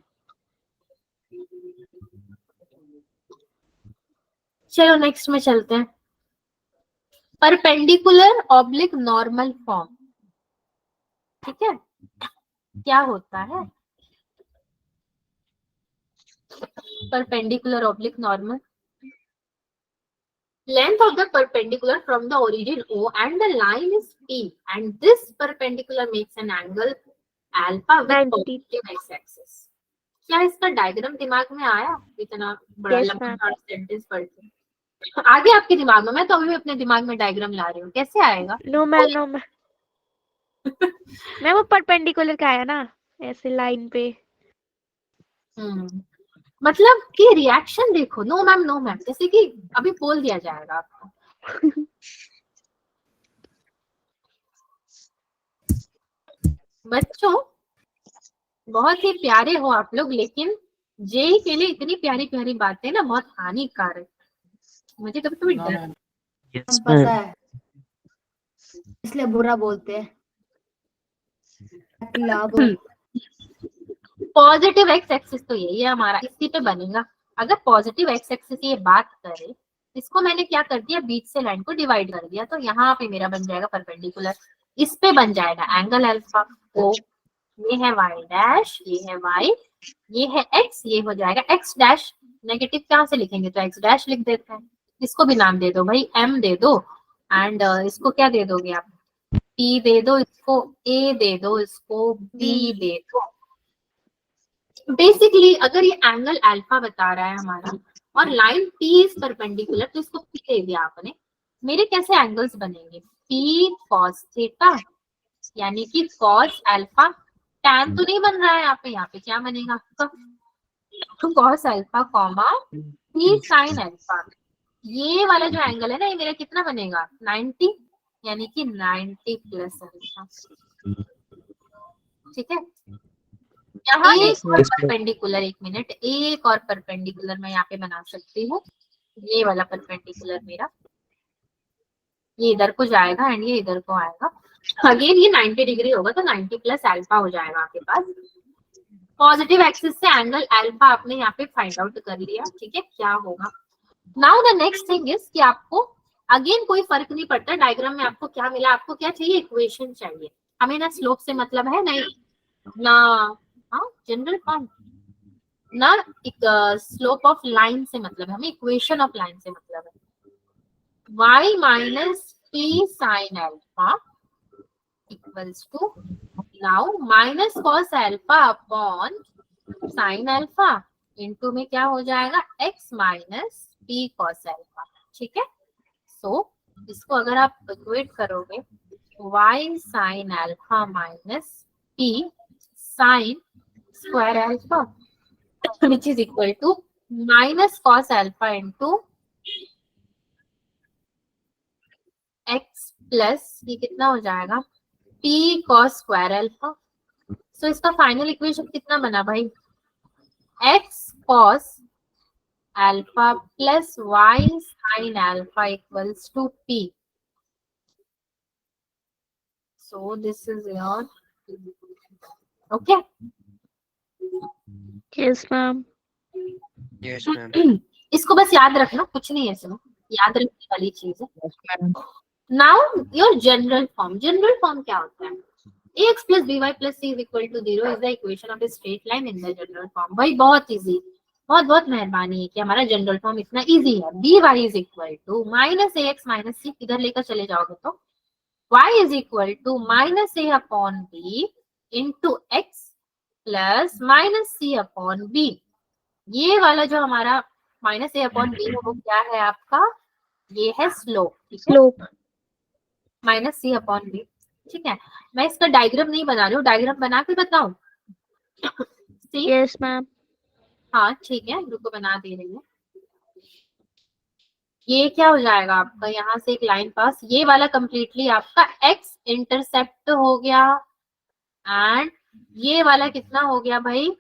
चलो नेक्स्ट में चलते हैं। Perpendicular oblique normal form. ठीक है, क्या होता है perpendicular oblique normal? Length of the perpendicular from the origin O and the line is P, and this perpendicular makes an angle alpha with 90. positive x-axis. क्या इसका डायग्राम दिमाग में आया? इतना बड़ा Yes, लंबा ma'am. सेंटेंस पढ़ते आगे आपके दिमाग में, मैं तो अभी भी अपने दिमाग में डायग्राम ला रही हूँ, कैसे आएगा? No ma'am, no ma'am. Ma'am वो परपेंडिकुलर का आया ना, ऐसे लाइन पे। मतलब कि रिएक्शन देखो, नो मैम नो मैम, जैसे कि अभी बोल दिया जाएगा आपको। बच्चों बहुत ही प्यारे हो आप लोग, लेकिन जेई के लिए इतनी प्यारी प्यारी बातें ना बहुत हानिकारक। मुझे कभी कभी नो डर। मैम। यस पता मैम। है, इसलिए बुरा बोलते हैं। खिला दो। पॉजिटिव एक्स एक्सिस तो यही है हमारा, इसी पे बनेगा। अगर पॉजिटिव एक्स एक्सिस ये बात करे, इसको मैंने क्या कर दिया, बीच से लाइन को डिवाइड कर दिया, तो यहाँ पे मेरा बन जाएगा परपेंडिकुलर। इस पे बन जाएगा एंगल अल्फा ओ। ये है y डैश, ये है y, ये है x, ये हो जाएगा x डैश। नेगेटिव कहाँ से लिखेंगे, तो x डैश लिख देते हैं। इसको भी नाम दे दो भाई, m दे दो। एंड इसको क्या दे दोगे आप? p दे दो, इसको a दे दो, इसको b दे दो। बेसिकली अगर ये एंगल अल्फा बता रहा है हमारा और लाइन p इज परपेंडिकुलर, तो इसको p दे दिया आपने। मेरे कैसे एंगल्स बनेंगे? p cos थीटा, यानी कि cos अल्फा। tan तो नहीं बन रहा है यहाँ पे क्या बनेगा आपका? cos alpha comma p sin alpha. ये वाला जो एंगल है ना, ये मेरा कितना बनेगा? 90, यानी कि 90 प्लस अल्फा। ठीक है, यहाँ एक और परपेंडिकुलर, एक मिनट, एक और परपेंडिकुलर मैं यहाँ पे बना सकती हूँ। ये वाला परपेंडिकुलर मेरा, ये इधर को जाएगा एंड ये इधर को आएगा। अगेन ये 90 डिग्री होगा, तो 90 प्लस अल्फा हो जाएगा आपके पास। पॉजिटिव एक्सिस से एंगल अल्फा आपने यहाँ पे फाइंड आउट कर लिया। ठीक है, क्या होगा now? The next thing is कि आपको अगेन कोई फर्क नहीं पड़ता डायग्राम में आपको क्या मिला, आपको क्या चाहिए? इक्वेशन चाहिए। हमें ना स्लोप से मतलब है, नहीं ना जनरल फॉर्म, ना एक स्लोप ऑफ लाइन से मतलब है, हमें इक्वेशन ऑफ लाइन से मतलब है। y minus p sin alpha equals to, now minus cos alpha upon sin alpha into में क्या हो जाएगा? x minus p cos alpha. ठीक है, सो इसको अगर आप इक्वेट करोगे, y sin alpha minus p sin square alpha which is equal to minus cos alpha into x plus ये कितना हो जाएगा? p cos square alpha. So इसका फाइनल इक्वेशन कितना बना भाई? x cos alpha plus y sin alpha equals to p. So this is your okay. Yes, ma'am. Yes ma'am. इसको बस याद रखना, कुछ नहीं है इसमें, याद रखने वाली चीज है। नाउ योर जनरल फॉर्म क्या होता है? ax plus by plus c is equal to 0 is the equation of a straight line in the general form। भाई बहुत इजी, बहुत बहुत मेहरबानी है कि हमारा जनरल फॉर्म इतना इजी है। by is equal to minus ax minus c, इधर लेकर चले जाओगे तो y is equal to minus a upon b into x plus minus c upon b। ये वाला जो हमारा माइनस ए अपॉन बी है वो क्या है आपका? ये है स्लोप। ठीक है, slope. Minus C upon B. ठीक है, मैं इसका डायग्राम नहीं बना रही हूँ, डायग्राम बना के बताऊं? सी यस मैम। हाँ ठीक है, रुको बना दे रही हूँ। ये क्या हो जाएगा आपका, यहाँ से एक लाइन पास, ये वाला कंप्लीटली आपका एक्स इंटरसेप्ट हो गया, एंड ये वाला कितना हो गया भाई?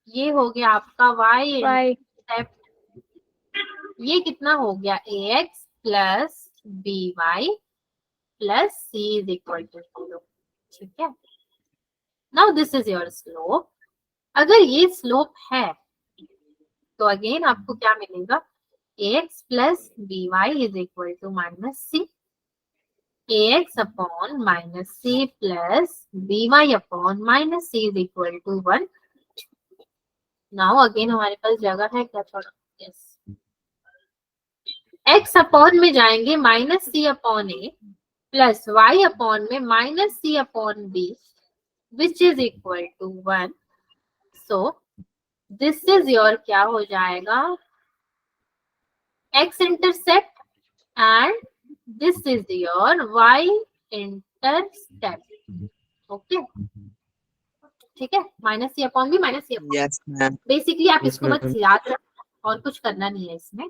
ये हो गया आपका वाई इंटरसेप्ट। ये कितना हो गया? ax plus by plus c is equal to 0। ठीक है, now this is your slope. अगर ये स्लोप है तो अगेन आपको क्या मिलेगा? ax plus by is equal to minus c, ax upon minus c plus by upon minus c is equal to 1। Now again हमारे पास जगह है क्या थोड़ा? यस, x अपॉन में जाएंगे minus C upon A plus Y upon में minus C upon B which is equal to 1। So this is your क्या हो जाएगा? x intercept and this is your y intercept. Okay, ठीक है, minus C upon B minus C upon. Yes ma'am. Basically आप इसको बस याद रखना और कुछ करना नहीं है इसमें।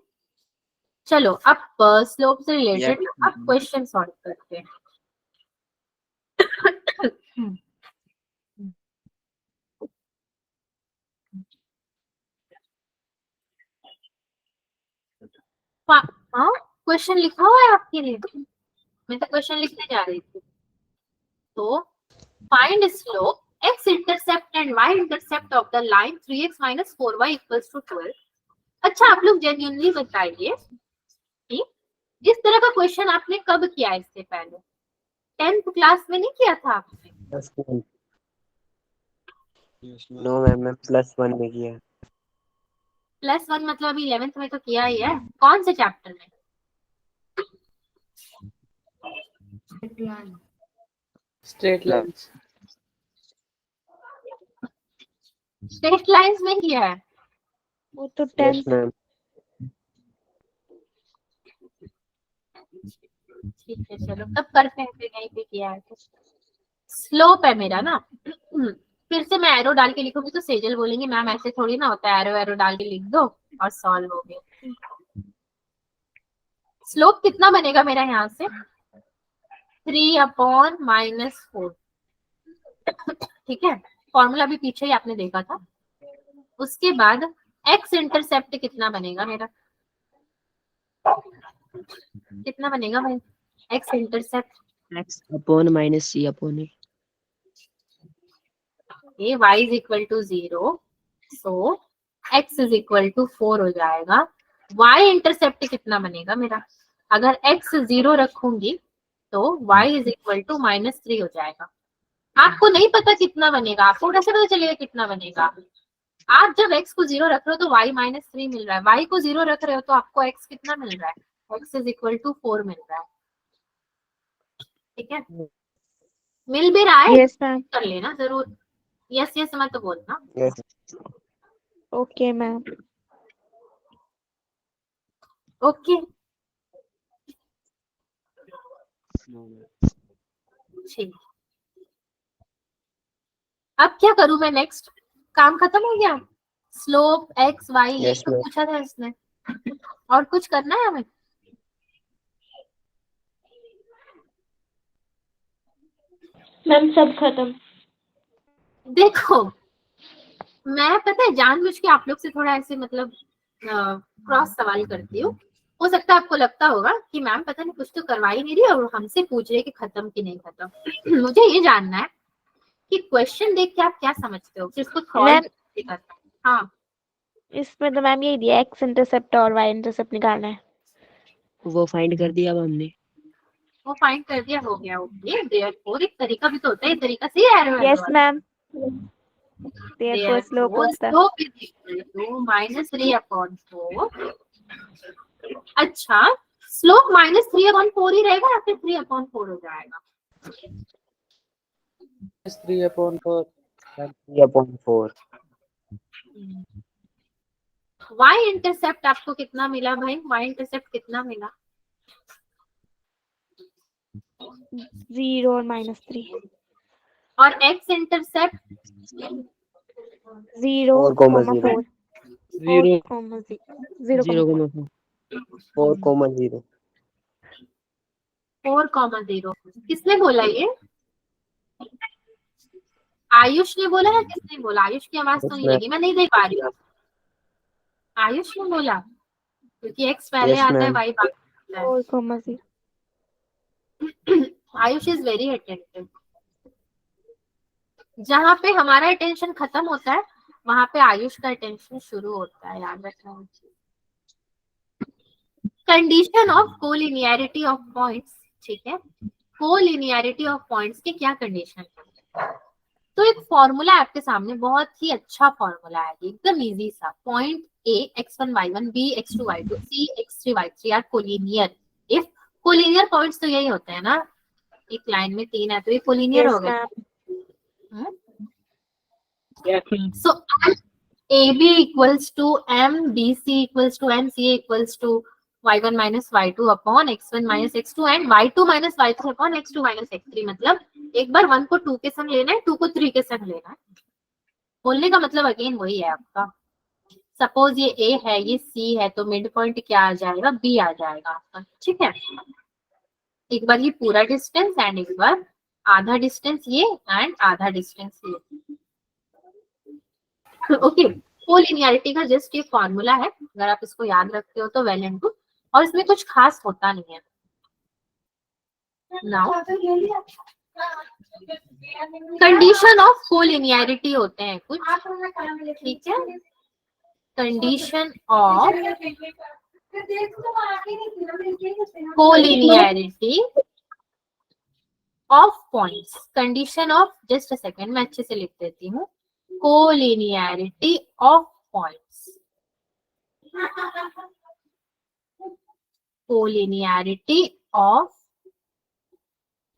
चलो अब स्लोप से रिलेटेड अब क्वेश्चन सॉल्व करते हैं। हाँ, क्वेश्चन लिखा हुआ है आपके लिए, मैं तो क्वेश्चन लिखने जा रही थी। तो find slope x intercept and y intercept of the line 3x minus 4y equals to 12। अच्छा, आप लोग जेन्युइनली बताइए कि इस तरह का क्वेश्चन आपने कब किया है? इससे पहले 10th क्लास में नहीं किया था आपने? नो मैम, मैं +1 में किया। +1 मतलब अभी 11th में तो किया ही है। कौन से चैप्टर में? Straight lines. स्ट्रेट लाइंस में किया है वो तो यस 10th। मैम। ठीक है, चलो तब करते हैं, फिर कहीं पे किया है तो। स्लोप है मेरा ना, फिर से मैं एरो डाल के लिखूंगी तो सेजल बोलेंगे मैम ऐसे थोड़ी ना होता है, एरो एरो डाल के लिख दो और सॉल्व हो गया। स्लोप कितना बनेगा मेरा यहाँ से? 3 अपॉन माइनस 4। ठीक है, फॉर्मूला भी पीछे ही आपने देखा था। उसके बाद एक्स इंटरसेप्ट कितना बनेगा मेरा? कितना बनेगा भाई एक्स इंटरसेप्ट? x अपॉन माइनस c अपॉन a। ये y is equal to 0, so x is equal to 4 हो जाएगा। y इंटरसेप्ट कितना बनेगा मेरा? अगर x 0 रखूंगी तो y इज इक्वल टू -3 हो जाएगा। आपको नहीं पता कितना बनेगा, आपको कैसे पता चलेगा कितना बनेगा? आप जब x को 0 रख रहे हो तो y -3 मिल रहा है, y को 0 रख रहे हो तो आपको x कितना मिल रहा है? x इज इक्वल टू 4 मिल रहा है। ठीक है, मिल भी रहा है? Yes ma'am. कर लेना जरूर, यस यस मत बोलना। यस। Okay ma'am. ओके, ठीक। अब क्या करूं मैं? नेक्स्ट काम खत्म हो गया? स्लोप एक्स वाई ये Yes, तो ma'am. पूछा था इसने, और कुछ करना है हमें? मैम सब खत्म। देखो, मैं पता है जानबूझ के आप लोग से थोड़ा ऐसे मतलब क्रॉस सवाल करती हूँ। हो सकता है आपको लगता होगा कि मैम पता नहीं कुछ तो करवा ही नहीं रही और हमसे पूछ रहे कि खत्म कि नहीं खत्म। मुझे ये जानना है कि क्वेश्चन देख के आप क्या समझते हो, फिर इसको थॉट। हाँ इसमें तो मैम यही दिया एक्स इंटरसेप्ट और वाई इंटरसेप्ट निकालना है। वो फाइंड कर दिया अब हमने। वो फाइंड कर दिया, हो गया। ओके, देयरफॉर एक तरीका भी तो होता है, ये तरीका सही है error yes ma'am, therefore slope होता है स्लोप इज इक्वल टू -3/4। अच्छा, स्लोप -3/4 ही रहेगा या फिर 3/4 हो जाएगा? 3/4 3/4। वाई इंटरसेप्ट आपको कितना मिला भाई? वाई इंटरसेप्ट कितना मिला? 0 और -3। और एक्स इंटरसेप्ट 0, 4,0 4, 0 0,4। 4,0 4,0। किसने बोला ये? आयुष ने बोला है? किसने बोला? आयुष की आवाज तो नहीं लगी, मैं नहीं देख पा रही हूँ। आयुष ने बोला, क्योंकि एक्स पहले Yes, आता है, ma'am. वाई बाद में आता है। 4,0। Ayush is very attentive. जहाँ पे हमारा अटेंशन खत्म होता है वहां पे आयुष का अटेंशन शुरू होता है, याद रखना। Condition of collinearity of points, ठीक है। कोलिनियरिटी ऑफ पॉइंट्स के क्या कंडीशन है? तो एक फॉर्मूला आपके सामने, बहुत ही अच्छा फॉर्मूला है, एकदम इजी सा। Point A x1 y1 b x2 y2 c x3 y3 are collinear if. Collinear points तो यही होते हैं ना, एक लाइन में 3 है तो ये कोलिनियर हो गए। So AB equals to M, BC equals to M, CA equals to y1 minus y2 upon x1 minus x2 and y2 minus y3 upon x2 minus x3। मतलब एक बार 1 को 2 के संग लेना है, 2 को 3 के संग लेना है। बोलने का मतलब अगेन वही है आपका। सपोज ये A है, ये C है, तो मिड पॉइंट क्या आ जाएगा? B आ जाएगा आपका, ठीक है। एक बार ये पूरा डिस्टेंस एंड एक बार आधा डिस्टेंस ये एंड आधा डिस्टेंस ये। ओके, कोलिनियरिटी का जस्ट ये फॉर्मूला है, अगर आप इसको याद रखते हो तो वेल एंड गुड, और इसमें कुछ खास होता नहीं है। नाउ कंडीशन ऑफ कोलिनियरिटी होते हैं कुछ, ठीक है। Condition of collinearity of points. Condition of, just a second मैं अच्छे से लिख देती हूँ। Collinearity of points, collinearity of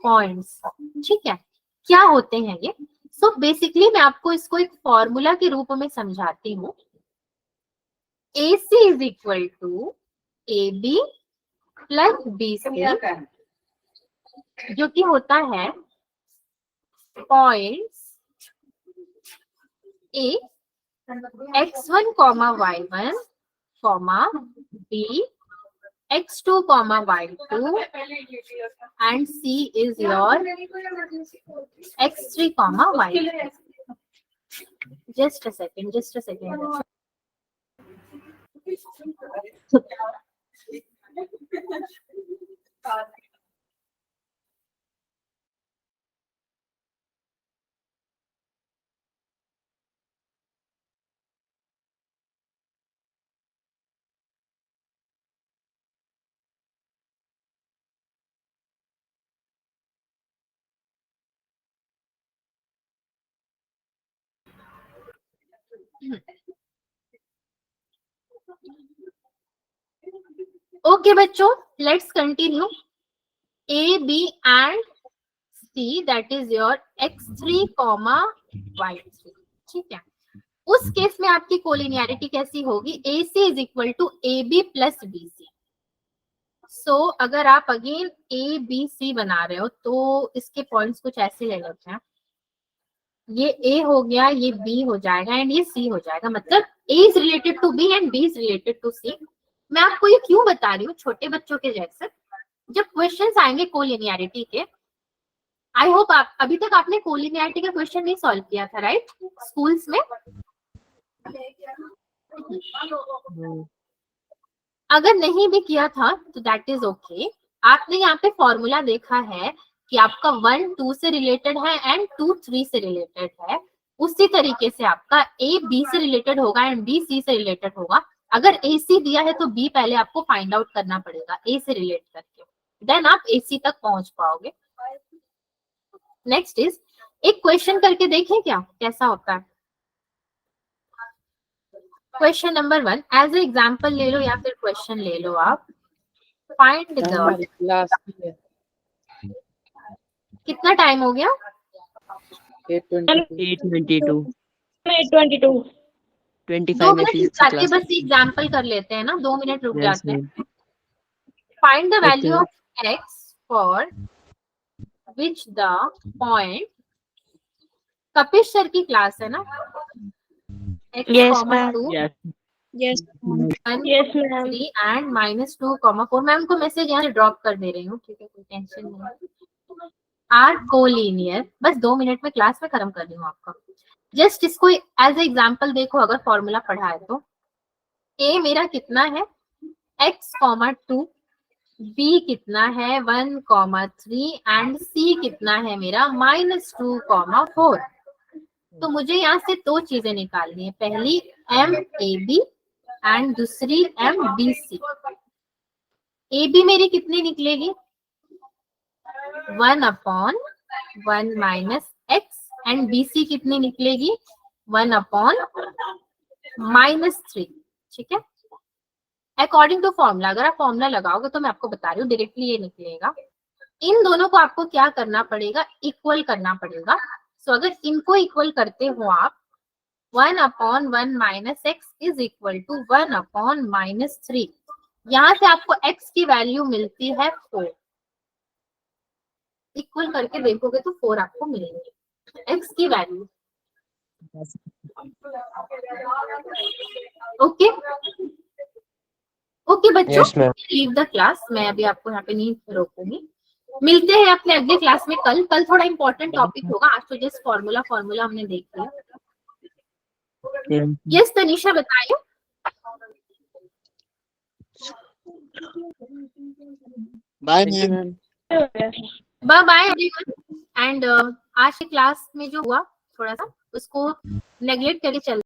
points, ठीक है। क्या होते हैं ये? सो बेसिकली मैं आपको इसको एक फॉर्मूला के रूप में समझाती हूँ। AC is equal to AB plus BC, जो कि होता है points A x1, y1, B x2, y2 and C is your x3, y3। Just a second. Okay बच्चों, let's continue. A, B and C that is your x3, y3, ठीक है। उस case में आपकी कोलिनियरिटी कैसी होगी? AC is equal to AB plus BC। So अगर आप अगेन ABC बना रहे हो तो इसके पॉइंट्स कुछ ऐसे ले लेते हैं। ये A हो गया, ये B हो जाएगा एंड ये C हो जाएगा। मतलब A is related to B and B is related to C। मैं आपको ये क्यों बता रही हूँ, छोटे बच्चों के जैसे जब क्वेश्चंस आएंगे कोलिनियरिटी के, आई होप आप अभी तक आपने कोलिनियरिटी का क्वेश्चन नहीं सॉल्व किया था, राइट? स्कूल्स में अगर नहीं भी किया था तो दैट इज ओके। आपने यहाँ पे फॉर्मूला देखा है कि आपका 1 2 से रिलेटेड है एंड 2 3 से रिलेटेड है। उसी तरीके से आपका ए बी से रिलेटेड होगा एंड बी सी से रिलेटेड होगा। अगर ए सी दिया है तो बी पहले आपको फाइंड आउट करना पड़ेगा ए से रिलेट करके, देन आप ए सी तक पहुंच पाओगे। नेक्स्ट इज, एक क्वेश्चन करके देखें क्या कैसा होता है। Question number 1 as a example ले लो या फिर क्वेश्चन ले लो आप। फाइंड द, हमारी क्लास है कितना टाइम हो गया? 8:22 8:22 8:22 25 2 में मिनट रुक फिजिक्स जाते, क्लास। बस एग्जाम्पल कर लेते हैं ना, 2 मिनट रुक यस जाते हैं। Ma'am. Find the value Okay. Of x for which the point, Kapish sir की क्लास है ना, Yes, x, ma'am. 2, yes Yes, 1, yes, ma'am. 3 and -2, 4। मैं उनको मैसेज यहाँ से ड्रॉप कर दे रही हूँ, ठीक है, कोई टेंशन नहीं। आर कोलिनियर, बस 2 मिनट में क्लास में खत्म कर रही हूँ आपका। जस्ट इसको एज ए एग्जाम्पल देखो, अगर फॉर्मूला पढ़ा है तो ए मेरा कितना है x, 2, b कितना है 1, 3 एंड c कितना है मेरा -2, 4। तो मुझे यहाँ से 2 चीजें निकालनी है, पहली एम ए बी एंड दूसरी M B C. A B मेरी कितनी निकलेगी 1/1 minus X and B C कितनी निकलेगी 1/-3, ठीक है। अकॉर्डिंग टू फॉर्मूला, अगर आप फॉर्मूला लगाओगे तो मैं आपको बता रही हूँ डायरेक्टली ये निकलेगा। इन दोनों को आपको क्या करना पड़ेगा, इक्वल करना पड़ेगा। सो अगर इनको इक्वल करते हो आप 1/1 minus X is equal to 1/-3। यहाँ से आपको x की वैल्यू मिलती है 4। इक्वल करके देखोगे तो 4 आपको मिलेंगे x की वैल्यू। ओके ओके बच्चों, Yes, ma'am. Leave the class, मैं अभी आपको यहाँ पे नहीं रोकूंगी। मिलते हैं अपने अगले क्लास में कल थोड़ा इंपॉर्टेंट टॉपिक होगा, आज तो जस्ट फॉर्मूला हमने देख लिया। यस तनीषा बताइए। Bye Thank you, ma'am. ma'am. Bye bye everyone. And आज की क्लास में जो हुआ थोड़ा सा उसको नेग्लेक्ट करके चल